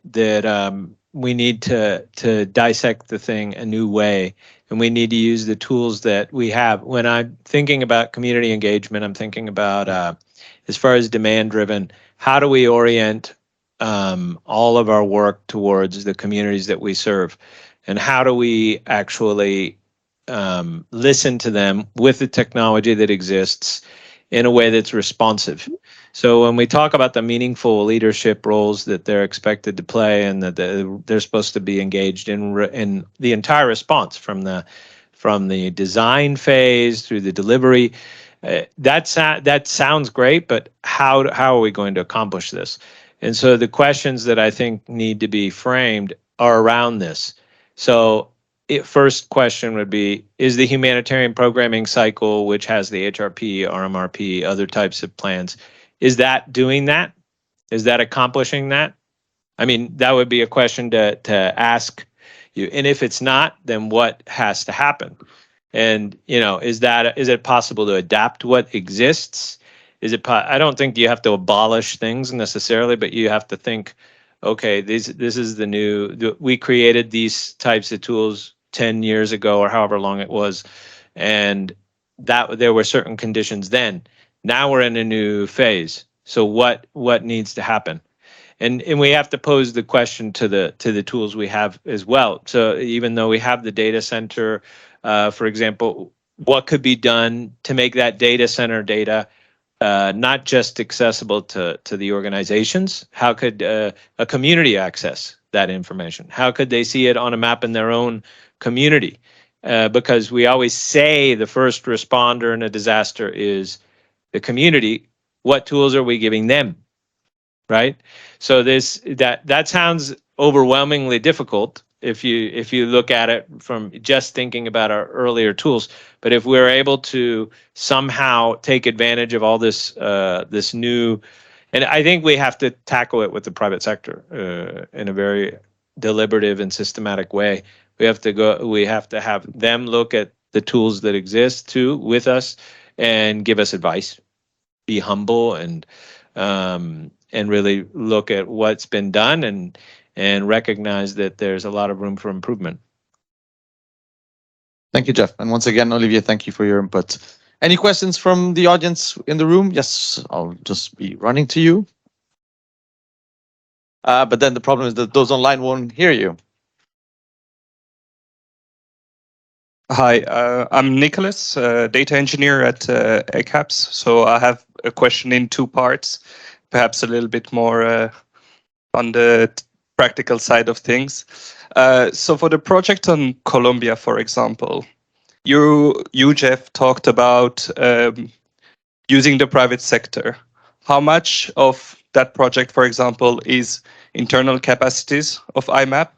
we need to dissect the thing a new way, and we need to use the tools that we have. When I'm thinking about community engagement, I'm thinking about as far as demand driven. How do we orient all of our work towards the communities that we serve, and how do we actually listen to them with the technology that exists in a way that's responsive? So when we talk about the meaningful leadership roles that they're expected to play and that they're supposed to be engaged in the entire response from the design phase through the delivery, that sounds great, but how are we going to accomplish this? And so the questions that I think need to be framed are around this. So first question would be, is the humanitarian programming cycle, which has the HRP, RMRP, other types of plans, is that doing that? Is that accomplishing that? I mean, that would be a question to ask you. And if it's not, then what has to happen? And, is it possible to adapt what exists? I don't think you have to abolish things necessarily, but you have to think, okay, this is we created these types of tools 10 years ago or however long it was, and that there were certain conditions then. Now we're in a new phase. So what needs to happen? And we have to pose the question to the tools we have as well. So even though we have the data center, for example, what could be done to make that data center data not just accessible to the organizations? How could a community access that information? How could they see it on a map in their own community? Because we always say the first responder in a disaster is the community. What tools are we giving them? Right? So that sounds overwhelmingly difficult if you look at it from just thinking about our earlier tools. But if we're able to somehow take advantage of all this new, and I think we have to tackle it with the private sector in a very deliberative and systematic way. We have to have them look at the tools that exist too with us and give us advice, be humble and really look at what's been done and recognize that there's a lot of room for improvement. Thank you, Jeff. And once again, Olivier, thank you for your input. Any questions from the audience in the room? Yes, I'll just be running to you. But then the problem is that those online won't hear you. Hi, I'm Nicholas, data engineer at ACAPS. So I have a question in two parts, perhaps a little bit more on the practical side of things. So for the project on Colombia, for example, you Jeff, talked about using the private sector. How much of that project, for example, is internal capacities of iMMAP,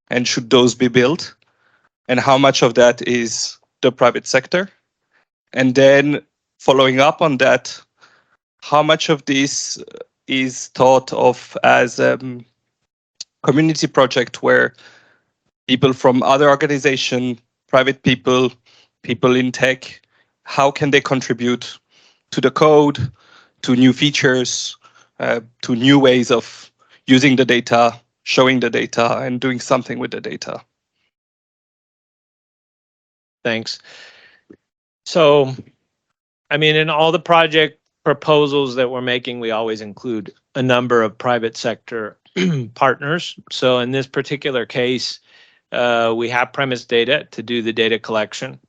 and should those be built? And how much of that is the private sector? And then following up on that, how much of this is thought of as a community project where people from other organizations, private people, people in tech, how can they contribute to the code, to new features, to new ways of using the data, showing the data, and doing something with the data? Thanks. So, I mean, in all the project proposals that we're making, we always include a number of private sector partners. So in this particular case, we have premise data to do the data collection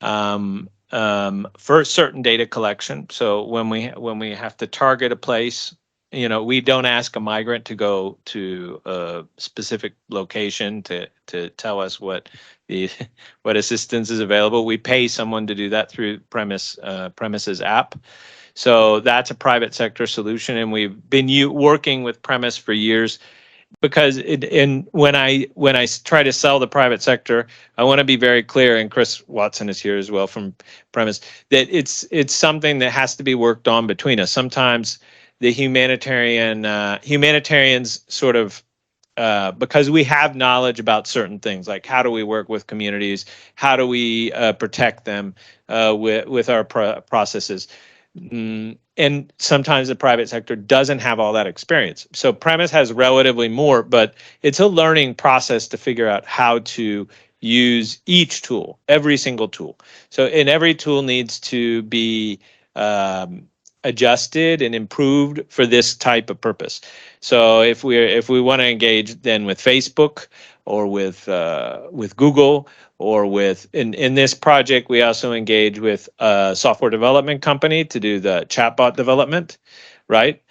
for certain data collection. So when we have to target a place, you know, we don't ask a migrant to go to a specific location to tell us what assistance is available. We pay someone to do that through Premises app. So that's a private sector solution, and we've been working with Premise for years, because when I try to sell the private sector, I want to be very clear, and Chris Watson is here as well from Premise, that it's something that has to be worked on between us. Sometimes the humanitarians sort of, because we have knowledge about certain things, like how do we work with communities, how do we protect them with our processes. And sometimes the private sector doesn't have all that experience. So Premise has relatively more, but it's a learning process to figure out how to use each tool, every single tool. So, and every tool needs to be adjusted and improved for this type of purpose. So if we want to engage then with Facebook or with Google, or with in this project, we also engage with a software development company to do the chatbot development, right?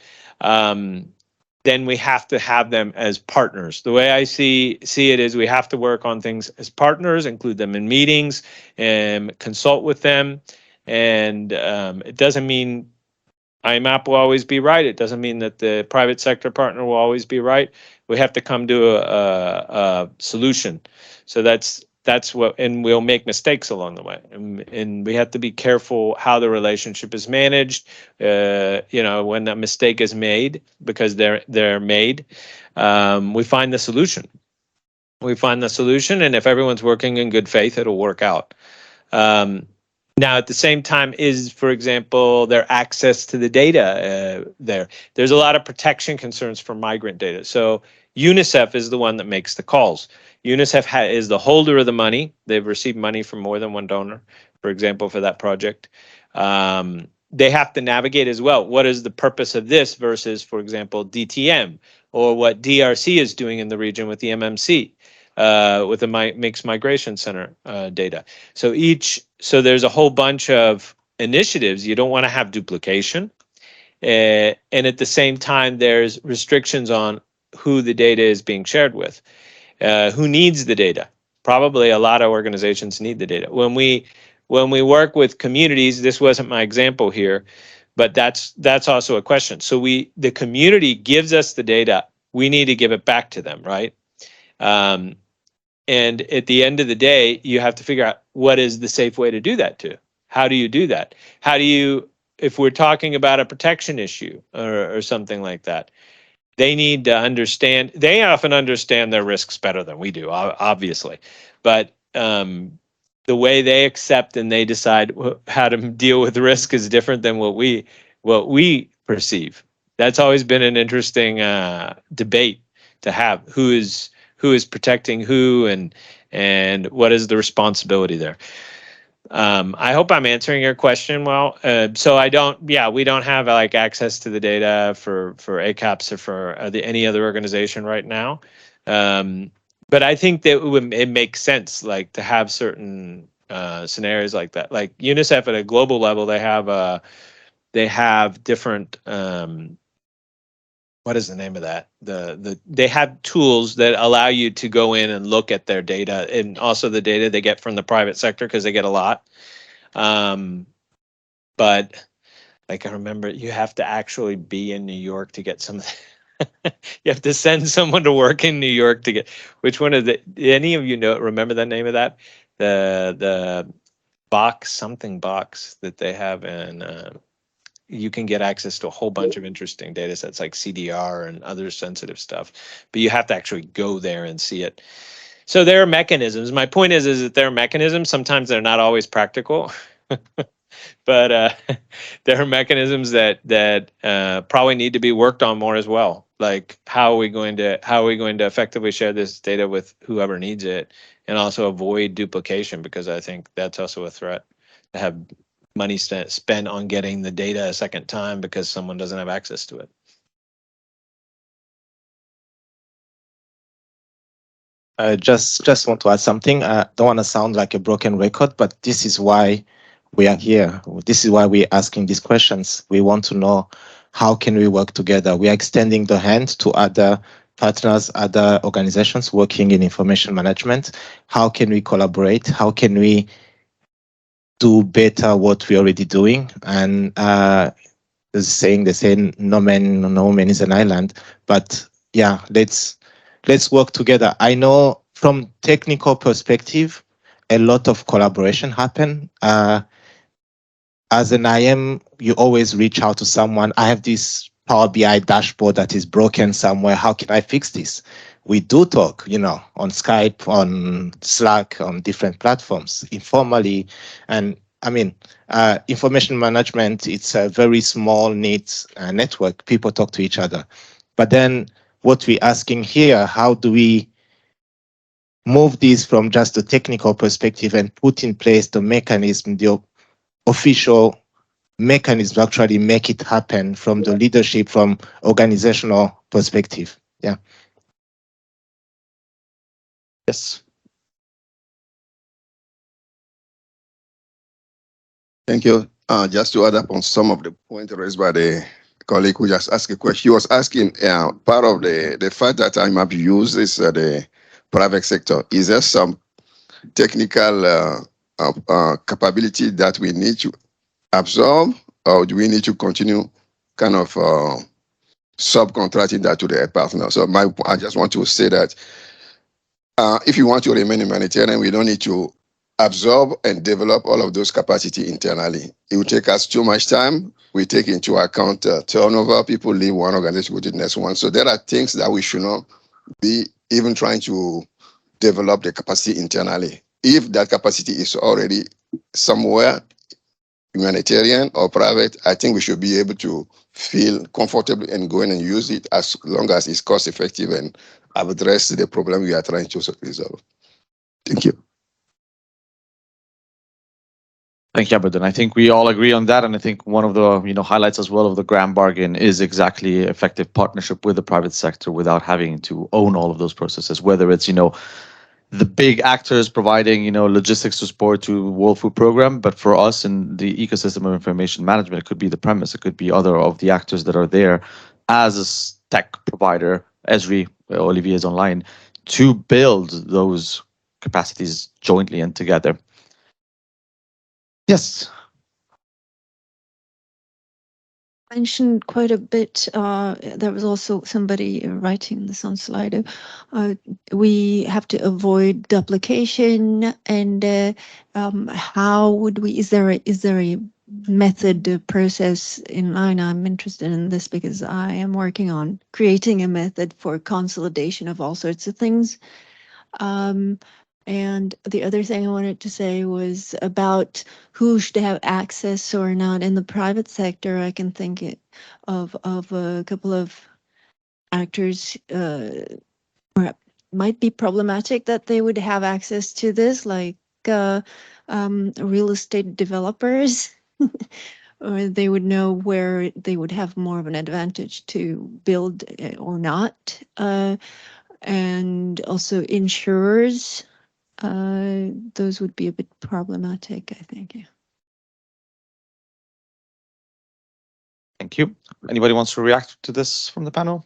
Then we have to have them as partners. The way I see it is we have to work on things as partners, include them in meetings, and consult with them. And it doesn't mean iMMAP will always be right. It doesn't mean that the private sector partner will always be right. We have to come to a solution. So that's what, and we'll make mistakes along the way, and we have to be careful how the relationship is managed. You know, when a mistake is made, because they're made, we find the solution. And if everyone's working in good faith, it'll work out. Now, at the same time, is, for example, their access to the data there's a lot of protection concerns for migrant data. So UNICEF is the one that makes the calls. UNICEF is the holder of the money. They've received money from more than one donor, for example, for that project. They have to navigate as well. What is the purpose of this versus, for example, DTM, or what DRC is doing in the region with the MMC? With the Mixed Migration Center data. So there's a whole bunch of initiatives. You don't want to have duplication. And at the same time, there's restrictions on who the data is being shared with. Who needs the data? Probably a lot of organizations need the data. When we work with communities, this wasn't my example here, but that's also a question. So the community gives us the data. We need to give it back to them, right? And at the end of the day, you have to figure out what is the safe way to do that to. How do you do that? How do you, if we're talking about a protection issue or something like that, they need to understand, they often understand their risks better than we do, obviously. But the way they accept and they decide how to deal with risk is different than what we perceive. That's always been an interesting debate to have. Who is protecting who, and and what is the responsibility there? I hope I'm answering your question well. So we don't have like access to the data for ACAPS or for any other organization right now. But I think that it makes sense, like, to have certain scenarios like that. Like UNICEF at a global level, they have different. What is the name of that? They have tools that allow you to go in and look at their data, and also the data they get from the private sector, because they get a lot. But like, I remember you have to actually be in New York to get some of the, you have to send someone to work in New York to get, which one of any of you remember the name of that? The something box that they have, and you can get access to a whole bunch of interesting data sets like CDR and other sensitive stuff, but you have to actually go there and see it. So there are mechanisms. My point is that there are mechanisms. Sometimes they're not always practical. But there are mechanisms that probably need to be worked on more as well. Like, how are we going to effectively share this data with whoever needs it, and also avoid duplication, because I think that's also a threat, to have money spent on getting the data a second time because someone doesn't have access to it. I just want to add something. I don't want to sound like a broken record, but this is why we are here. This is why we're asking these questions. We want to know, how can we work together? We are extending the hand to other partners, other organizations working in information management. How can we collaborate? How can we do better what we're already doing? And they say no man is an island. But yeah, let's work together. I know from technical perspective, a lot of collaboration happen. As an IM, you always reach out to someone. I have this Power BI dashboard that is broken somewhere. How can I fix this? We do talk, on Skype, on Slack, on different platforms, informally. And I mean, information management, it's a very small, neat network. People talk to each other. But then what we're asking here, how do we move this from just a technical perspective and put in place the mechanism, the official mechanism to actually make it happen from the leadership, from organizational perspective? Yeah. Yes. Thank you. Just to add up on some of the points raised by the colleague who just asked a question, she was asking part of the fact that iMMAP uses the private sector. Is there some technical capability that we need to absorb, or do we need to continue kind of subcontracting that to the partner? So I just want to say that if you want to remain humanitarian, we don't need to absorb and develop all of those capacity internally. It will take us too much time. We take into account turnover. People leave one organization, go to the next one. So there are things that we should not be even trying to develop the capacity internally. If that capacity is already somewhere, humanitarian or private, I think we should be able to feel comfortable and go in and use it as long as it's cost effective and address the problem we are trying to resolve. Thank you. Thank you, Aberdeen. I think we all agree on that, and I think one of the highlights as well of the Grand Bargain is exactly effective partnership with the private sector without having to own all of those processes. Whether it's the big actors providing logistics support to World Food Program, but for us in the ecosystem of information management, it could be the premise, it could be other of the actors that are there as a tech provider, Esri, Olivier's online, to build those capacities jointly and together. Yes. Mentioned quite a bit. There was also somebody writing this on Slido. We have to avoid duplication, and how would we? Is there a method, a process in line? I'm interested in this because I am working on creating a method for consolidation of all sorts of things. And the other thing I wanted to say was about who should have access or not in the private sector. I can think of a couple of actors, or might be problematic that they would have access to this, like real estate developers, or they would know where they would have more of an advantage to build or not. And also insurers, those would be a bit problematic, I think. Yeah. Thank you. Anybody wants to react to this from the panel?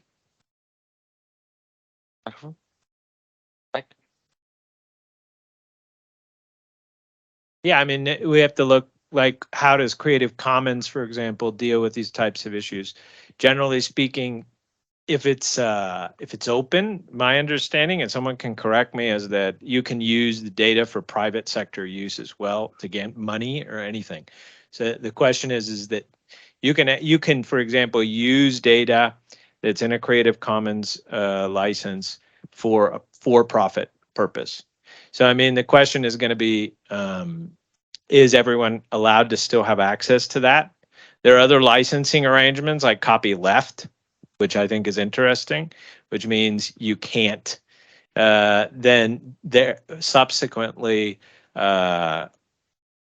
Microphone? Mic? Yeah, I mean, we have to look like, how does Creative Commons, for example, deal with these types of issues? Generally speaking, if it's open, my understanding, and someone can correct me, is that you can use the data for private sector use as well to get money or anything. So the question is that you can, for example, use data that's in a Creative Commons license for a for-profit purpose. So I mean, the question is going to be, is everyone allowed to still have access to that? There are other licensing arrangements like copyleft, which I think is interesting, which means you can't then there subsequently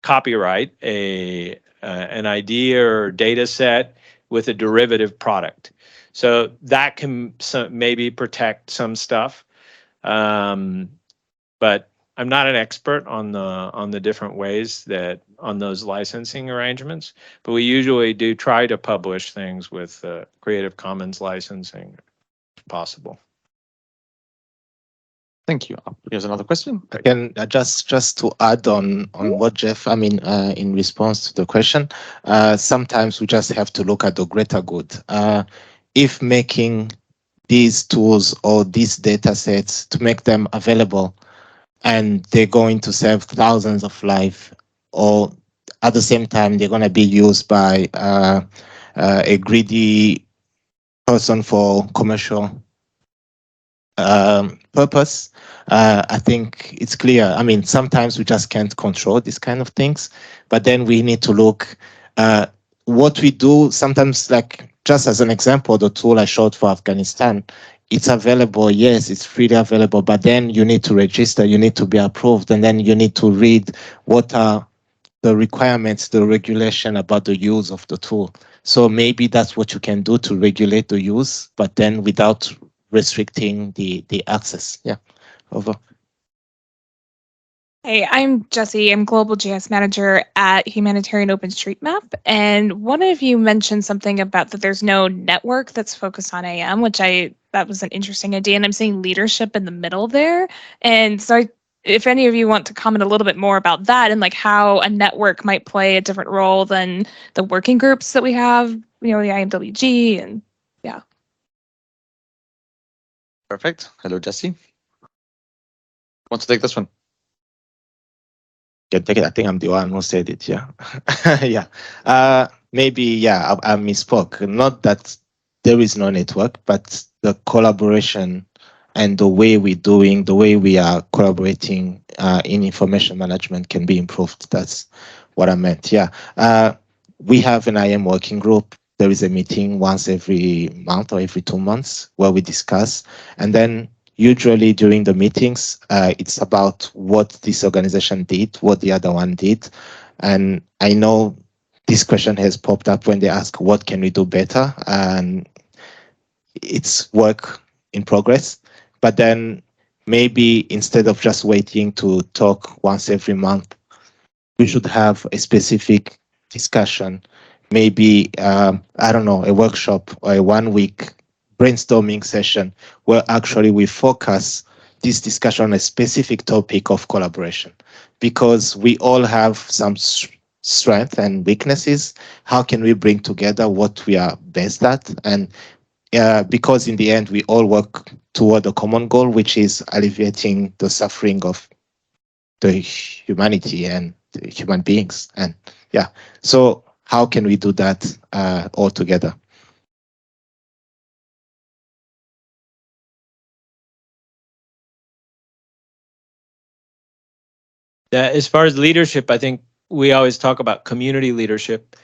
copyright an idea or data set with a derivative product. So that can maybe protect some stuff, but I'm not an expert on the different ways that on those licensing arrangements, but we usually do try to publish things with Creative Commons licensing if possible. Thank you. Here's another question. And just to add on what Jeff, I mean, in response to the question, sometimes we just have to look at the greater good. If making these tools or these data sets to make them available, and they're going to save thousands of lives, or at the same time they're going to be used by a greedy person for commercial purpose, I think it's clear. I mean, sometimes we just can't control these kind of things, but then we need to look what we do. Sometimes, like just as an example, the tool I showed for Afghanistan, it's available. Yes, it's freely available, but then you need to register, you need to be approved, and then you need to read what are the requirements, the regulation about the use of the tool. So maybe that's what you can do to regulate the use, but then without restricting the access. Yeah, over. Hey, I'm Jessie. I'm Global JS Manager at Humanitarian OpenStreetMap. And one of you mentioned something about that there's no network that's focused on AM, which that was an interesting idea. And I'm seeing leadership in the middle there. And so if any of you want to comment a little bit more about that and like how a network might play a different role than the working groups that we have, the IMWG and yeah. Perfect. Hello, Jesse. Want to take this one? Can take it. I think I'm the one who said it. Yeah, yeah. Maybe yeah. I misspoke. Not that there is no network, but the collaboration and the way we are collaborating in information management can be improved. That's what I meant. Yeah. We have an IM working group. There is a meeting once every month or every 2 months where we discuss, and then usually during the meetings, it's about what this organization did, what the other one did. And I know this question has popped up when they ask, what can we do better? And it's work in progress. But then maybe instead of just waiting to talk once every month, we should have a specific discussion, maybe, I don't know, a workshop or a 1 week brainstorming session where actually we focus this discussion on a specific topic of collaboration, because we all have some strength and weaknesses. How can we bring together what we are best at? And because in the end, we all work toward a common goal, which is alleviating the suffering of the humanity and the human beings. And yeah, so how can we do that all together? As far as leadership, I think we always talk about community leadership.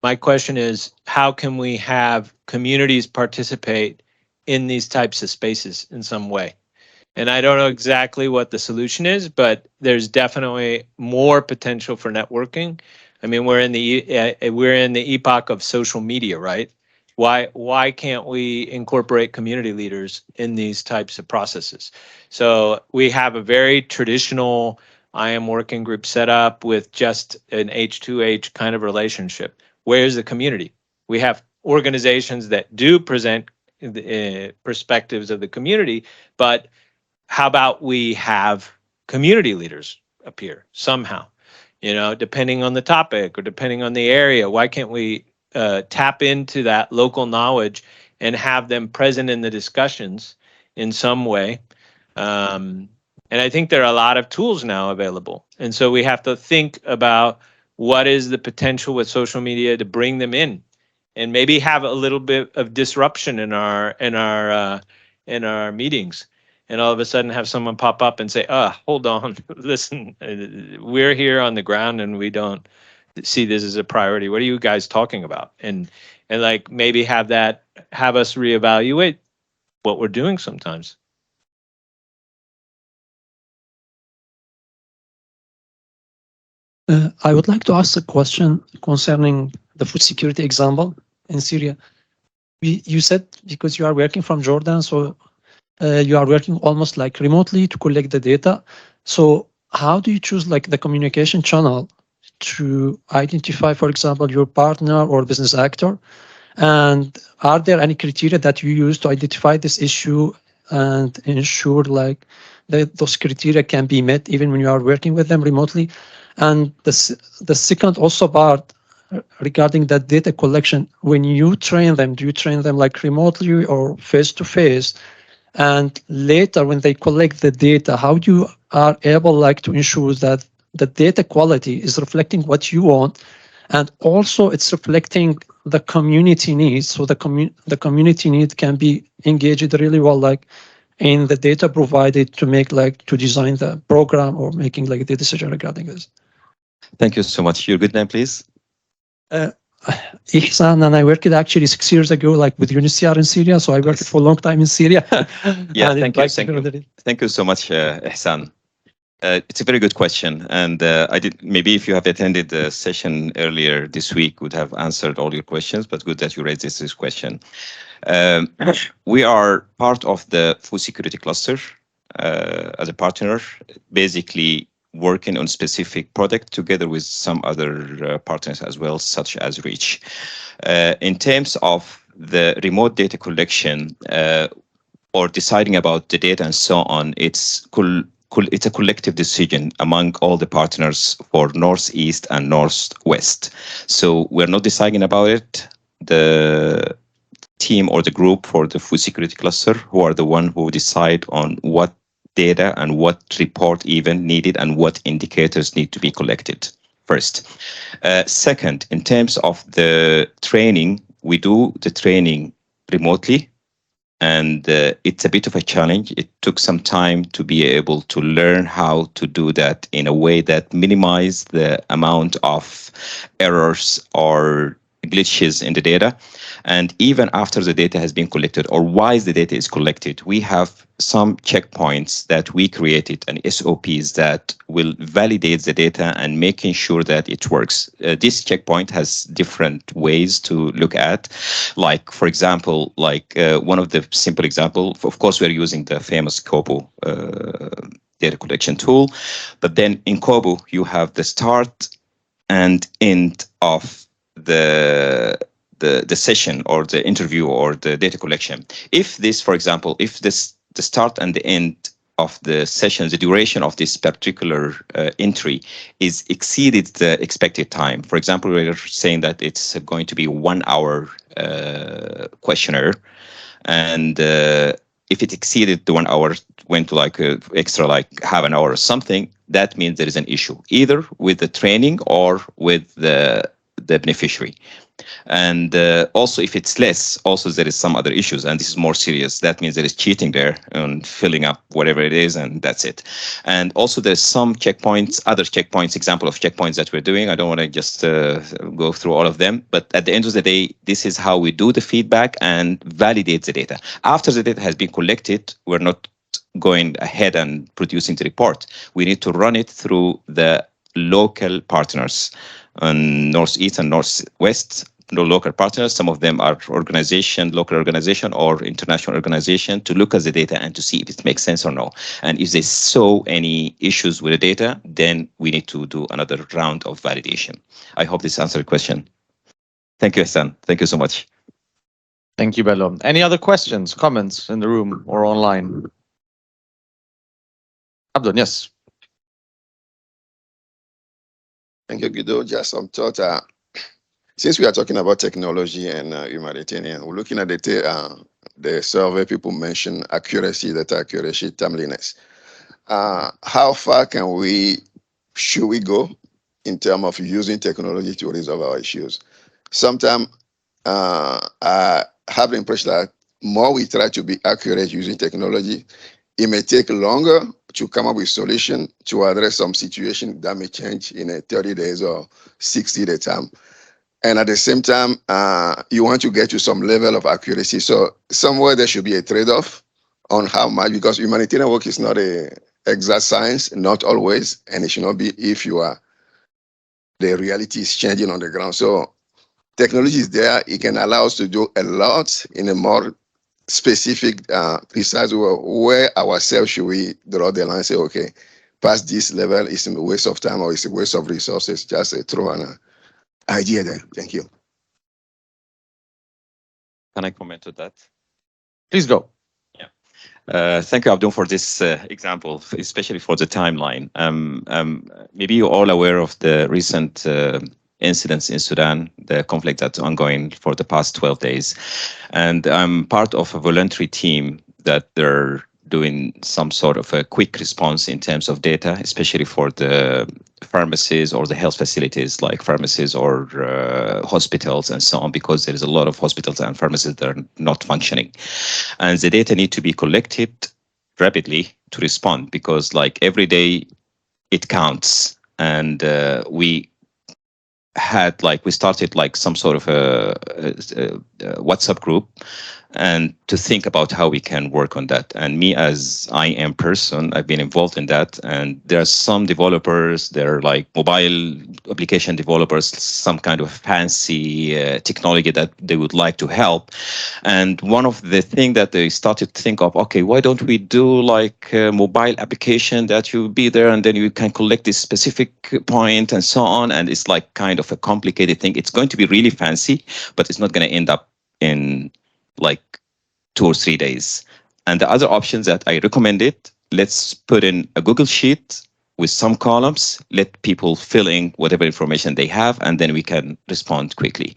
My question is, how can we have communities participate in these types of spaces in some way? And I don't know exactly what the solution is, but there's definitely more potential for networking. I mean, we're in the epoch of social media, right? Why can't we incorporate community leaders in these types of processes? So we have a very traditional IM working group set up with just an H2H kind of relationship. Where's the community? We have organizations that do present the perspectives of the community, but how about we have community leaders appear somehow, depending on the topic or depending on the area? Why can't we tap into that local knowledge and have them present in the discussions in some way? And I think there are a lot of tools now available. And so we have to think about what is the potential with social media to bring them in and maybe have a little bit of disruption in our meetings, and all of a sudden have someone pop up and say, hold on, listen, we're here on the ground and we don't see this as a priority. What are you guys talking about? And like maybe have us reevaluate what we're doing sometimes. I would like to ask a question concerning the food security example in Syria. You said because you are working from Jordan, so you are working almost like remotely to collect the data. So how do you choose like the communication channel to identify, for example, your partner or business actor? And are there any criteria that you use to identify this issue and ensure like that those criteria can be met even when you are working with them remotely? And the second also part regarding that data collection, when you train them, do you train them like remotely or face to face? And later when they collect the data, how you are able like to ensure that the data quality is reflecting what you want, and also it's reflecting the community needs, so the community need can be engaged really well like in the data provided to make like to design the program or making like the decision regarding this. Thank you so much. Your good name, please. Ihsan, and I worked actually 6 years ago, like with UNHCR in Syria. So I worked for a long time in Syria. Yeah, thank you. Thank you so much, Ihsan. It's a very good question, and maybe if you have attended the session earlier this week, would have answered all your questions. But good that you raised this question. We are part of the food security cluster as a partner, basically working on specific product together with some other partners as well, such as Reach. In terms of the remote data collection or deciding about the data and so on, it's a collective decision among all the partners for Northeast and Northwest. So we're not deciding about it. The team or the group for the food security cluster who are the one who decide on what data and what report even needed and what indicators need to be collected first. Second, in terms of the training, we do the training remotely, and it's a bit of a challenge. It took some time to be able to learn how to do that in a way that minimize the amount of errors or glitches in the data. And even after the data has been collected, or while the data is collected, we have some checkpoints that we created and SOPs that will validate the data and making sure that it works. This checkpoint has different ways to look at. Like, for example, one of the simple example, of course, we're using the famous Kobo data collection tool. But then in Kobo, you have the start and end of the session or the interview or the data collection. If this, for example, the start and the end of the session, the duration of this particular entry is exceeded the expected time. For example, we're saying that it's going to be 1 hour questionnaire, and if it exceeded the 1 hour, went to like extra like half an hour or something, that means there is an issue either with the training or with the beneficiary. And also if it's less, also there is some other issues, and this is more serious. That means there is cheating there and filling up whatever it is, and that's it. And also there's some checkpoints, other checkpoints, example of checkpoints that we're doing. I don't want to just go through all of them, but at the end of the day, this is how we do the feedback and validate the data. After the data has been collected, we're not going ahead and producing the report. We need to run it through the local partners on Northeast and Northwest. No local partners. Some of them are local organization or international organization, to look at the data and to see if it makes sense or no. And if they saw any issues with the data, then we need to do another round of validation. I hope this answered the question. Thank you, Hassan. Thank you so much. Thank you, Bello. Any other questions, comments in the room or online? Abdul, yes. Thank you, Guido. Just some thought. Since we are talking about technology and humanitarian, we're looking at the survey. People mention accuracy, data accuracy, timeliness. How far should we go in terms of using technology to resolve our issues? Sometimes I have the impression that more we try to be accurate using technology, it may take longer to come up with solution to address some situation that may change in a 30 days or 60-day time. And at the same time, you want to get to some level of accuracy. So somewhere there should be a trade-off on how much, because humanitarian work is not a exact science, not always, and it should not be if the reality is changing on the ground. So technology is there. It can allow us to do a lot in a more specific, precise way. Where ourselves should we draw the line and say, okay, past this level is a waste of time or it's a waste of resources, just throw an idea there. Thank you. Can I comment on that? Please go. Thank you, Abdul, for this example, especially for the timeline. Maybe you're all aware of the recent incidents in Sudan, the conflict that's ongoing for the past 12 days. And I'm part of a voluntary team that they're doing some sort of a quick response in terms of data, especially for the pharmacies or the health facilities like pharmacies or hospitals and so on, because there is a lot of hospitals and pharmacies that are not functioning. And the data need to be collected rapidly to respond, because like every day it counts. And we started like some sort of a WhatsApp group, and to think about how we can work on that. And me as IM person, I've been involved in that. And there are some developers, they're like mobile application developers, some kind of fancy technology that they would like to help. And one of the things that they started to think of, okay, why don't we do like a mobile application that you be there and then you can collect this specific point and so on. And it's like kind of a complicated thing. It's going to be really fancy, but it's not going to end up in like 2 or 3 days. And the other options that I recommended, let's put in a Google Sheet with some columns, let people fill in whatever information they have, and then we can respond quickly.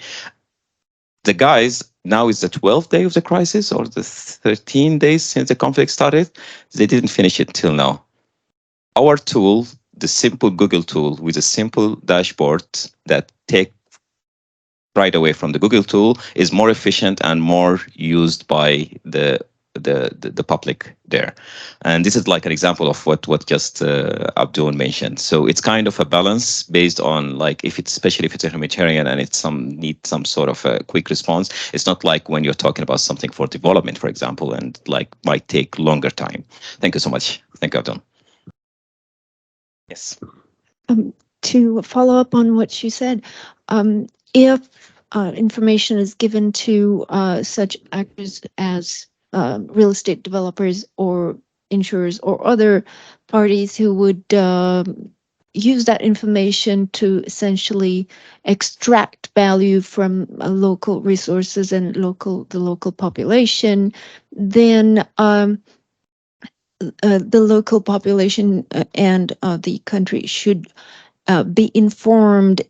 The guys, now is the 12th day of the crisis or the 13 days since the conflict started, they didn't finish it till now. Our tool, the simple Google tool with a simple dashboard that take right away from the Google tool, is more efficient and more used by the public there. And this is like an example of what just Abdul mentioned. So it's kind of a balance based on like, especially if it's a humanitarian and it's need some sort of a quick response. It's not like when you're talking about something for development, for example, and like might take longer time. Thank you so much. Thank you, Abdul. Yes. To follow up on what you said, if information is given to such actors as real estate developers or insurers or other parties who would use that information to essentially extract value from local resources and the local population, then the local population and the country should be informed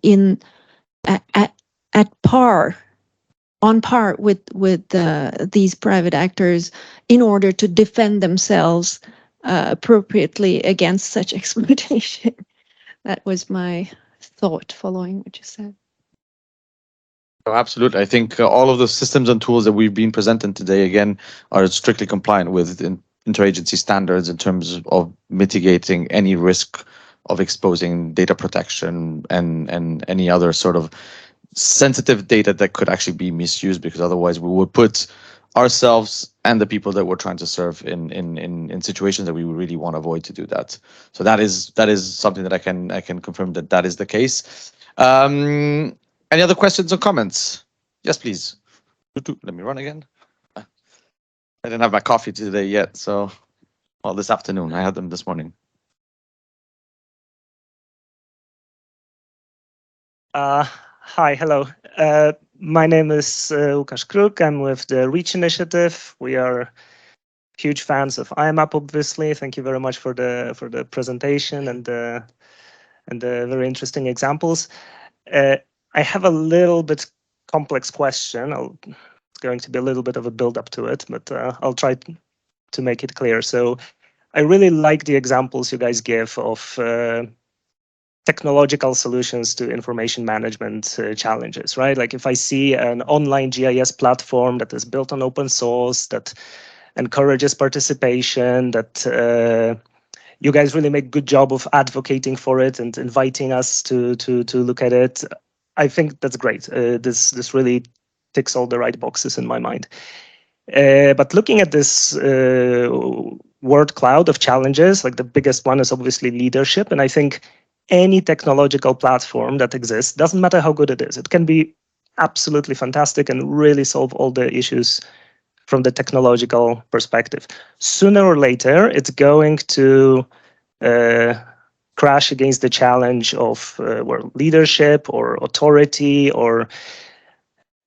on par with these private actors in order to defend themselves appropriately against such exploitation. That was my thought following what you said. Oh, absolutely. I think all of the systems and tools that we've been presented today, again, are strictly compliant with interagency standards in terms of mitigating any risk of exposing data protection and any other sort of sensitive data that could actually be misused, because otherwise we would put ourselves and the people that we're trying to serve in situations that we really want to avoid to do that. So that is something that I can confirm that is the case. Any other questions or comments? Yes, please. Let me run again. I didn't have my coffee today yet, so this afternoon. I had them this morning. Hi, hello. My name is Łukasz Kruk. I'm with the REACH initiative. We are huge fans of iMMAP, obviously. Thank you very much for the presentation and the very interesting examples. I have a little bit complex question. It's going to be a little bit of a build up to it, but I'll try to make it clear. So I really like the examples you guys give of technological solutions to information management challenges, right? Like if I see an online GIS platform that is built on open source, that encourages participation, that you guys really make good job of advocating for it and inviting us to look at it. I think that's great. This really ticks all the right boxes in my mind. But looking at this word cloud of challenges, like the biggest one is obviously leadership. And I think any technological platform that exists, doesn't matter how good it is, it can be absolutely fantastic and really solve all the issues from the technological perspective. Sooner or later, it's going to crash against the challenge of leadership or authority or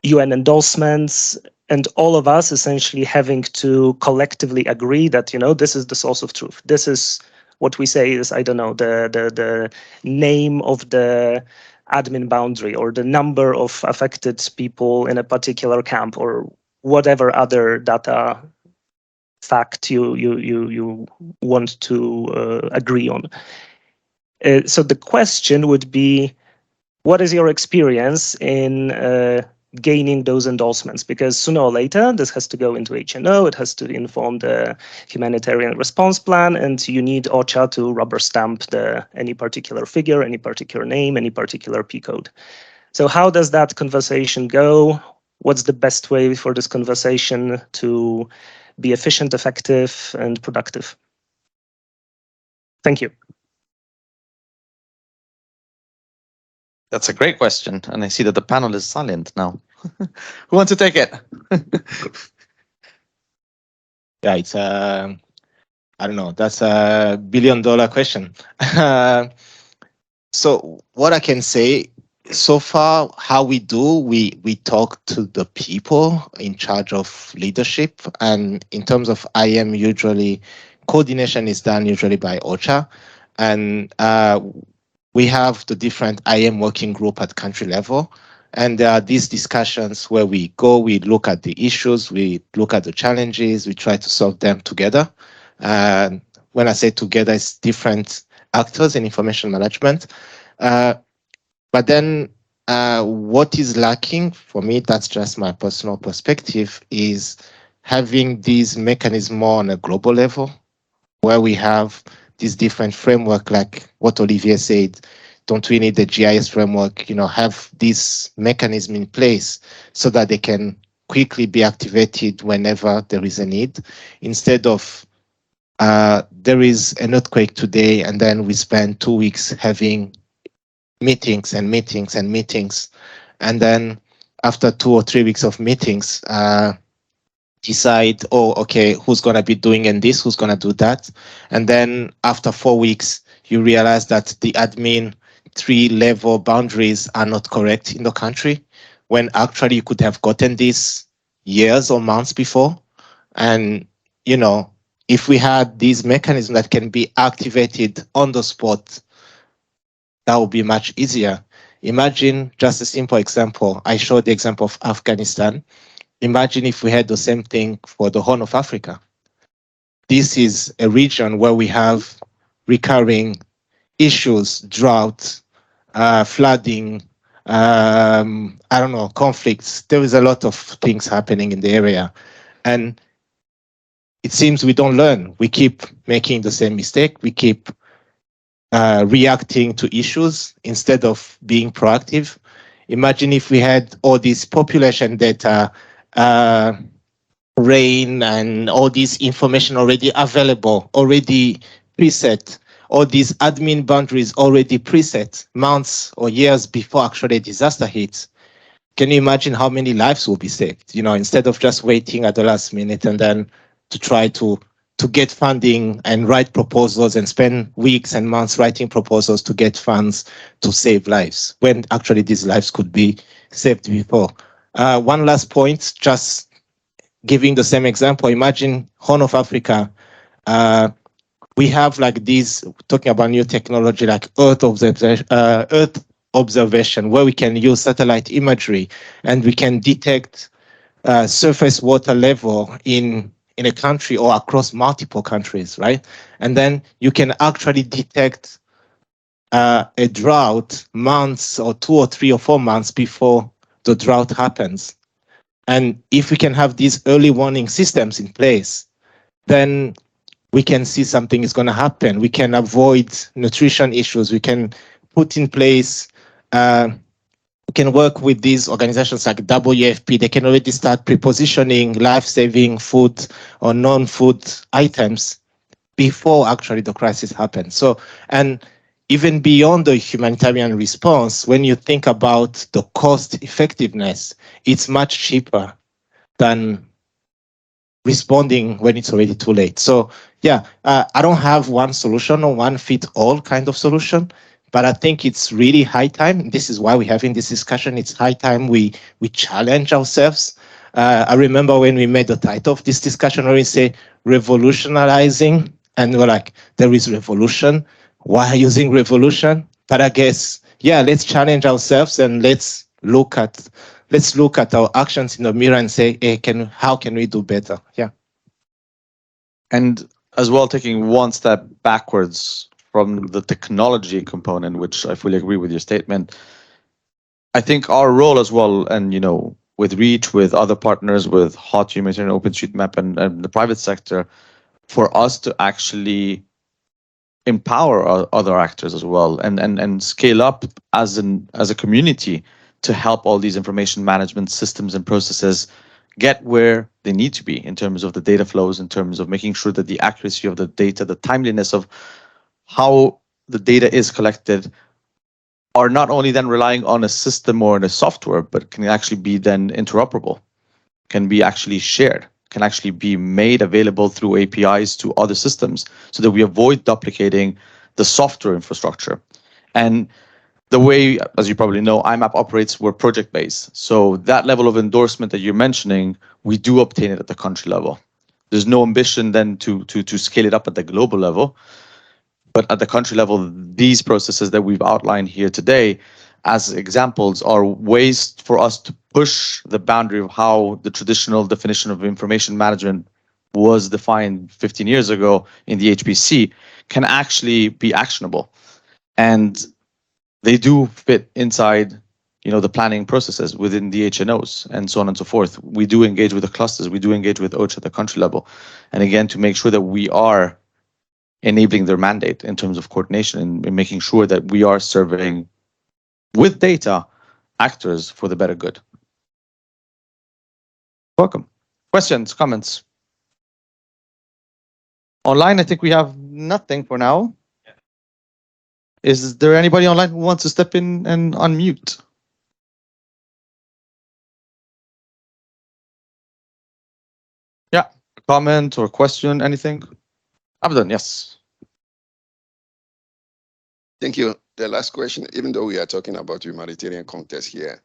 UN endorsements, and all of us essentially having to collectively agree that, this is the source of truth. This is what we say is, I don't know, the name of the admin boundary or the number of affected people in a particular camp or whatever other data fact you want to agree on. So the question would be, what is your experience in gaining those endorsements? Because sooner or later, this has to go into HNO, it has to inform the humanitarian response plan, and you need OCHA to rubber stamp any particular figure, any particular name, any particular P code. So how does that conversation go? What's the best way for this conversation to be efficient, effective, and productive? Thank you. That's a great question, and I see that the panel is silent now. Who wants to take it? Yeah, it's I don't know. That's a $1 billion question. So what I can say so far, how we do, we talk to the people in charge of leadership, and in terms of IM, usually coordination is done usually by OCHA, and we have the different IM working group at country level. And there are these discussions where we look at the issues, we look at the challenges, we try to solve them together. And when I say together, it's different actors in information management. But then what is lacking for me, that's just my personal perspective, is having these mechanisms more on a global level, where we have these different framework, like what Olivier said. Don't we need the GIS framework, have this mechanism in place so that they can quickly be activated whenever there is a need, instead of there is an earthquake today and then we spend 2 weeks having meetings and meetings and meetings. And then after 2 or 3 weeks of meetings, decide, okay, who's going to be doing this, who's going to do that. And then after 4 weeks, you realize that the admin 3-level boundaries are not correct in the country, when actually you could have gotten this years or months before. And, if we had these mechanisms that can be activated on the spot, that would be much easier. Imagine just a simple example. I showed the example of Afghanistan. Imagine if we had the same thing for the Horn of Africa. This is a region where we have recurring issues, drought, flooding, conflicts. There is a lot of things happening in the area. And it seems we don't learn. We keep making the same mistake. We keep reacting to issues instead of being proactive. Imagine if we had all this population data rain and all this information already available, already preset, all these admin boundaries already preset months or years before actually a disaster hits. Can you imagine how many lives will be saved? You know, instead of just waiting at the last minute and then to try to get funding and write proposals and spend weeks and months writing proposals to get funds to save lives, when actually these lives could be saved before. One last point, just giving the same example. Imagine Horn of Africa. We have like these, talking about new technology like Earth observation, where we can use satellite imagery and we can detect surface water level in a country or across multiple countries, right? And then you can actually detect a drought months or 2 or 3 or 4 months before the drought happens. And if we can have these early warning systems in place, then we can see something is going to happen. We can avoid nutrition issues. We can put in place, we can work with these organizations like WFP. They can already start prepositioning life-saving food or non-food items before actually the crisis happens. So, and even beyond the humanitarian response, when you think about the cost effectiveness, it's much cheaper than responding when it's already too late. So yeah, I don't have one solution or one fit all kind of solution, but I think it's really high time. This is why we're having this discussion. It's high time we challenge ourselves. I remember when we made the title of this discussion, where we say revolutionizing, and we're like, there is revolution. Why using revolution? But I guess, yeah, let's challenge ourselves and let's look at our actions in the mirror and say, hey, how can we do better? Yeah. And as well, taking one step backwards from the technology component, which I fully agree with your statement, I think our role as well, and you know, with Reach, with other partners, with Hot Humanitarian OpenStreetMap and the private sector, for us to actually empower other actors as well and scale up as a community to help all these information management systems and processes get where they need to be in terms of the data flows, in terms of making sure that the accuracy of the data, the timeliness of how the data is collected, are not only then relying on a system or on a software, but can actually be then interoperable, can be actually shared, can actually be made available through APIs to other systems, so that we avoid duplicating the software infrastructure. And the way, as you probably know, iMMAP operates, we're project-based. So that level of endorsement that you're mentioning, we do obtain it at the country level. There's no ambition then to scale it up at the global level. But at the country level, these processes that we've outlined here today as examples are ways for us to push the boundary of how the traditional definition of information management was defined 15 years ago in the HPC can actually be actionable. And they do fit inside, you know, the planning processes within the HNOs and so on and so forth. We do engage with the clusters. We do engage with OCHA at the country level. And again, to make sure that we are enabling their mandate in terms of coordination and making sure that we are serving with data actors for the better good. Welcome. Questions, comments? Online, I think we have nothing for now. Is there anybody online who wants to step in and unmute? Yeah, a comment or question, anything? Abdon, yes. Thank you. The last question, even though we are talking about humanitarian context here,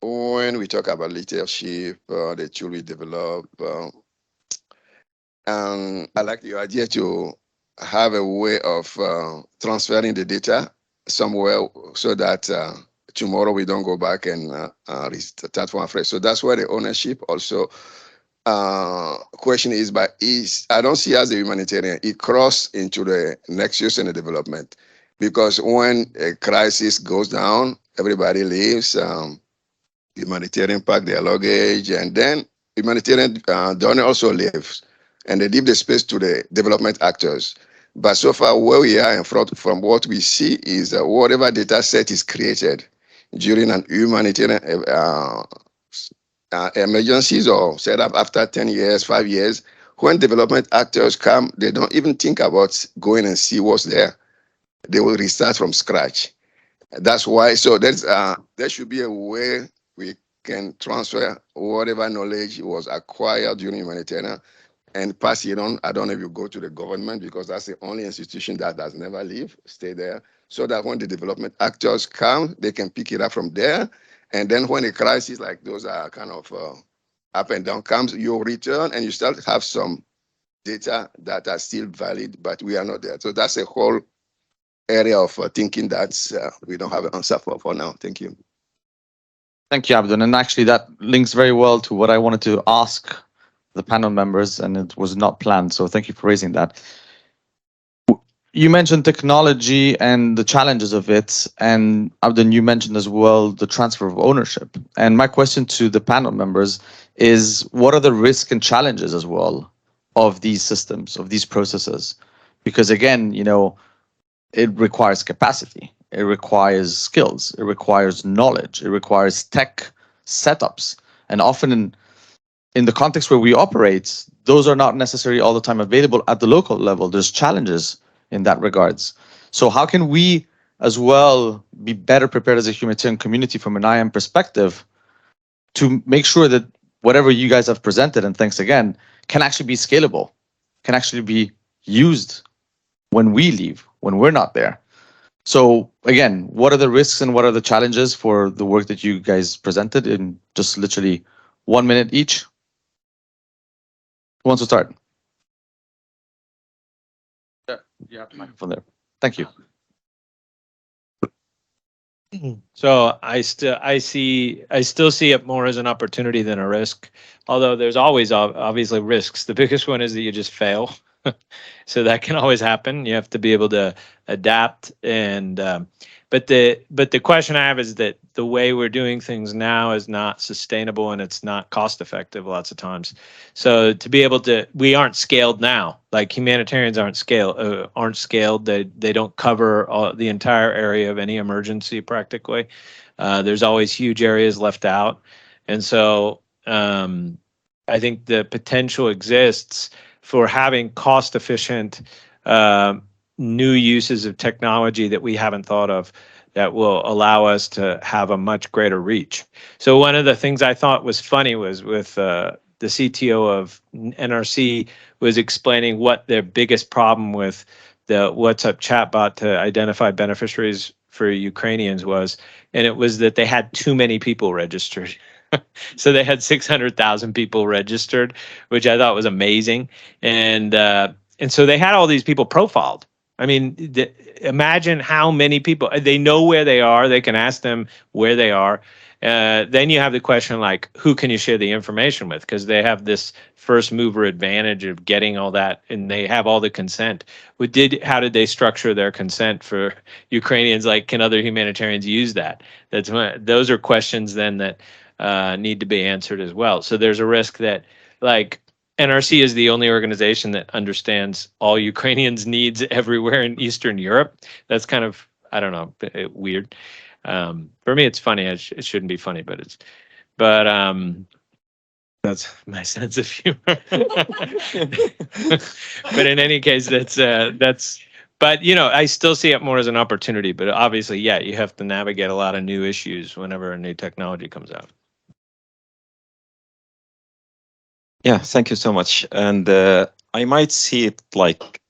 when we talk about leadership, the tool we develop, and I like your idea to have a way of transferring the data somewhere so that tomorrow we don't go back and start from afresh. So that's where the ownership also question is, but I don't see as a humanitarian, it cross into the next use and the development. Because when a crisis goes down, everybody leaves, humanitarian pack their luggage, and then humanitarian donor also leaves. And they leave the space to the development actors. But so far, where we are in front, from what we see is that whatever data set is created during an humanitarian emergencies or set up after 10 years, 5 years. When development actors come, they don't even think about going and see what's there. They will restart from scratch. That's why. So there should be a way we can transfer whatever knowledge was acquired during humanitarian and pass it on. I don't know if you go to the government, because that's the only institution that does never leave, stay there, so that when the development actors come, they can pick it up from there. And then when a crisis like those are kind of up and down comes, you return and you still have some data that are still valid, but we are not there. So that's a whole area of thinking that we don't have an answer for now. Thank you. Thank you, Abdon. And actually, that links very well to what I wanted to ask the panel members, and it was not planned. So thank you for raising that. You mentioned technology and the challenges of it. And Abdon, you mentioned as well the transfer of ownership. And my question to the panel members is, what are the risks and challenges as well of these systems, of these processes? Because again, you know, it requires capacity. It requires skills. It requires knowledge. It requires tech setups. And often in the context where we operate, those are not necessarily all the time available at the local level. There's challenges in that regards. So how can we as well be better prepared as a humanitarian community from an IM perspective to make sure that whatever you guys have presented, and thanks again, can actually be scalable, can actually be used when we leave, when we're not there? So again, what are the risks and what are the challenges for the work that you guys presented in just literally 1 minute each? Who wants to start? Yeah, you have the microphone there. Thank you. So I still see it more as an opportunity than a risk, although there's always obviously risks. The biggest one is that you just fail. So that can always happen. You have to be able to adapt. And but the question I have is that the way we're doing things now is not sustainable and it's not cost effective lots of times. So to be able to, we aren't scaled now. Like humanitarians aren't scaled. They don't cover the entire area of any emergency practically. There's always huge areas left out, and so I think the potential exists for having cost-efficient new uses of technology that we haven't thought of that will allow us to have a much greater reach. So one of the things I thought was funny was with the CTO of NRC was explaining what their biggest problem with the WhatsApp chatbot to identify beneficiaries for Ukrainians was, and it was that they had too many people registered. So they had 600,000 people registered, which I thought was amazing. And so they had all these people profiled. I mean, imagine how many people, they know where they are. They can ask them where they are. Then you have the question like, who can you share the information with? Because they have this first mover advantage of getting all that, and they have all the consent. How did they structure their consent for Ukrainians? Like, can other humanitarians use that? Those are questions then that need to be answered as well. So there's a risk that, like, NRC is the only organization that understands all Ukrainians' needs everywhere in Eastern Europe. That's kind of, I don't know, weird. For me, it's funny. It shouldn't be funny, but that's my sense of humor. But in any case, but you know, I still see it more as an opportunity. But obviously, yeah, you have to navigate a lot of new issues whenever a new technology comes out. Yeah, thank you so much. And I might see it like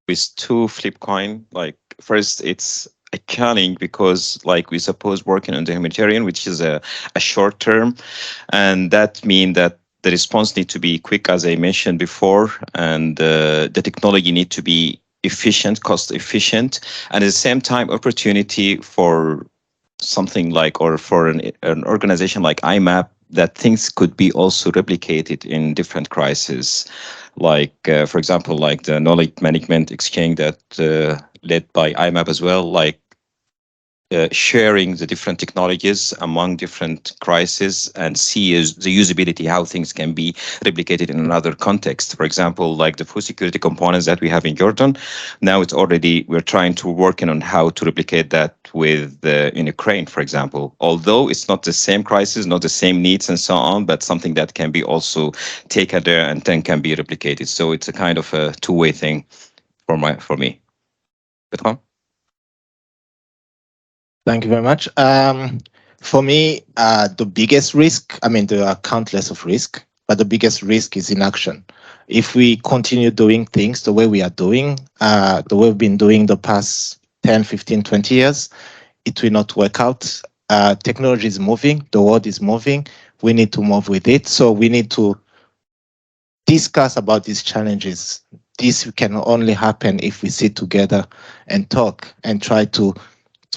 with two flip coin. Like first, it's a challenge because like we suppose working on the humanitarian, which is a short term, and that means that the response need to be quick, as I mentioned before, and the technology need to be efficient, cost efficient, and at the same time opportunity for something like, or for an organization like iMMAP, that things could be also replicated in different crises, like for example, like the knowledge management exchange that led by iMMAP as well. Like sharing the different technologies among different crises and see the usability, how things can be replicated in another context. For example, like the food security components that we have in Jordan, now it's already, we're trying to working on how to replicate that with in Ukraine, for example. Although it's not the same crisis, not the same needs and so on, but something that can be also taken there and then can be replicated. So it's a kind of a two-way thing for me. Bertrand? Thank you very much. For me, the biggest risk, I mean, there are countless of risk, but the biggest risk is inaction. If we continue doing things the way we are doing, the way we've been doing the past 10, 15, 20 years, it will not work out. Technology is moving, the world is moving, we need to move with it. So we need to discuss about these challenges. This can only happen if we sit together and talk and try to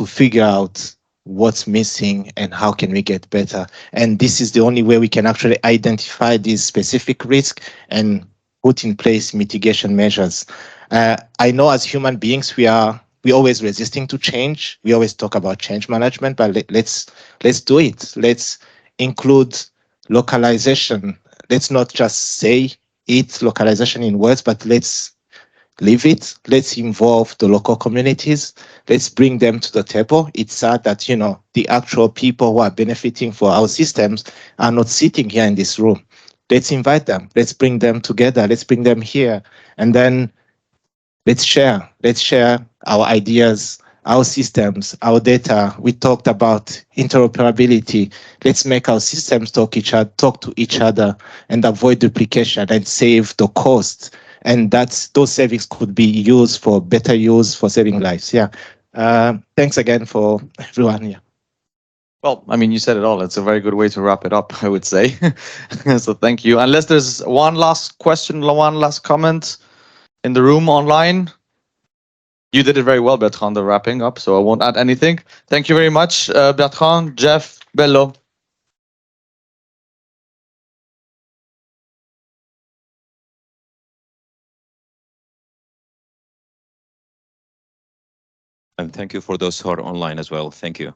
figure out what's missing and how can we get better. And this is the only way we can actually identify these specific risks and put in place mitigation measures. I know as human beings, we always resisting to change. We always talk about change management, but let's do it. Let's include localization. Let's not just say it, localization in words, but let's live it. Let's involve the local communities. Let's bring them to the table. It's sad that, the actual people who are benefiting for our systems are not sitting here in this room. Let's invite them. Let's bring them together. Let's bring them here. And then let's share our ideas, our systems, our data. We talked about interoperability. Let's make our systems talk to each other and avoid duplication and save the cost. And those savings could be used for better use for saving lives. Yeah. Thanks again for everyone. Yeah. Well, I mean, you said it all. It's a very good way to wrap it up, I would say. So thank you. Unless there's one last question, one last comment in the room online. You did it very well, Bertrand, the wrapping up, so I won't add anything. Thank you very much, Bertrand, Jeff, Bello. And thank you for those who are online as well. Thank you.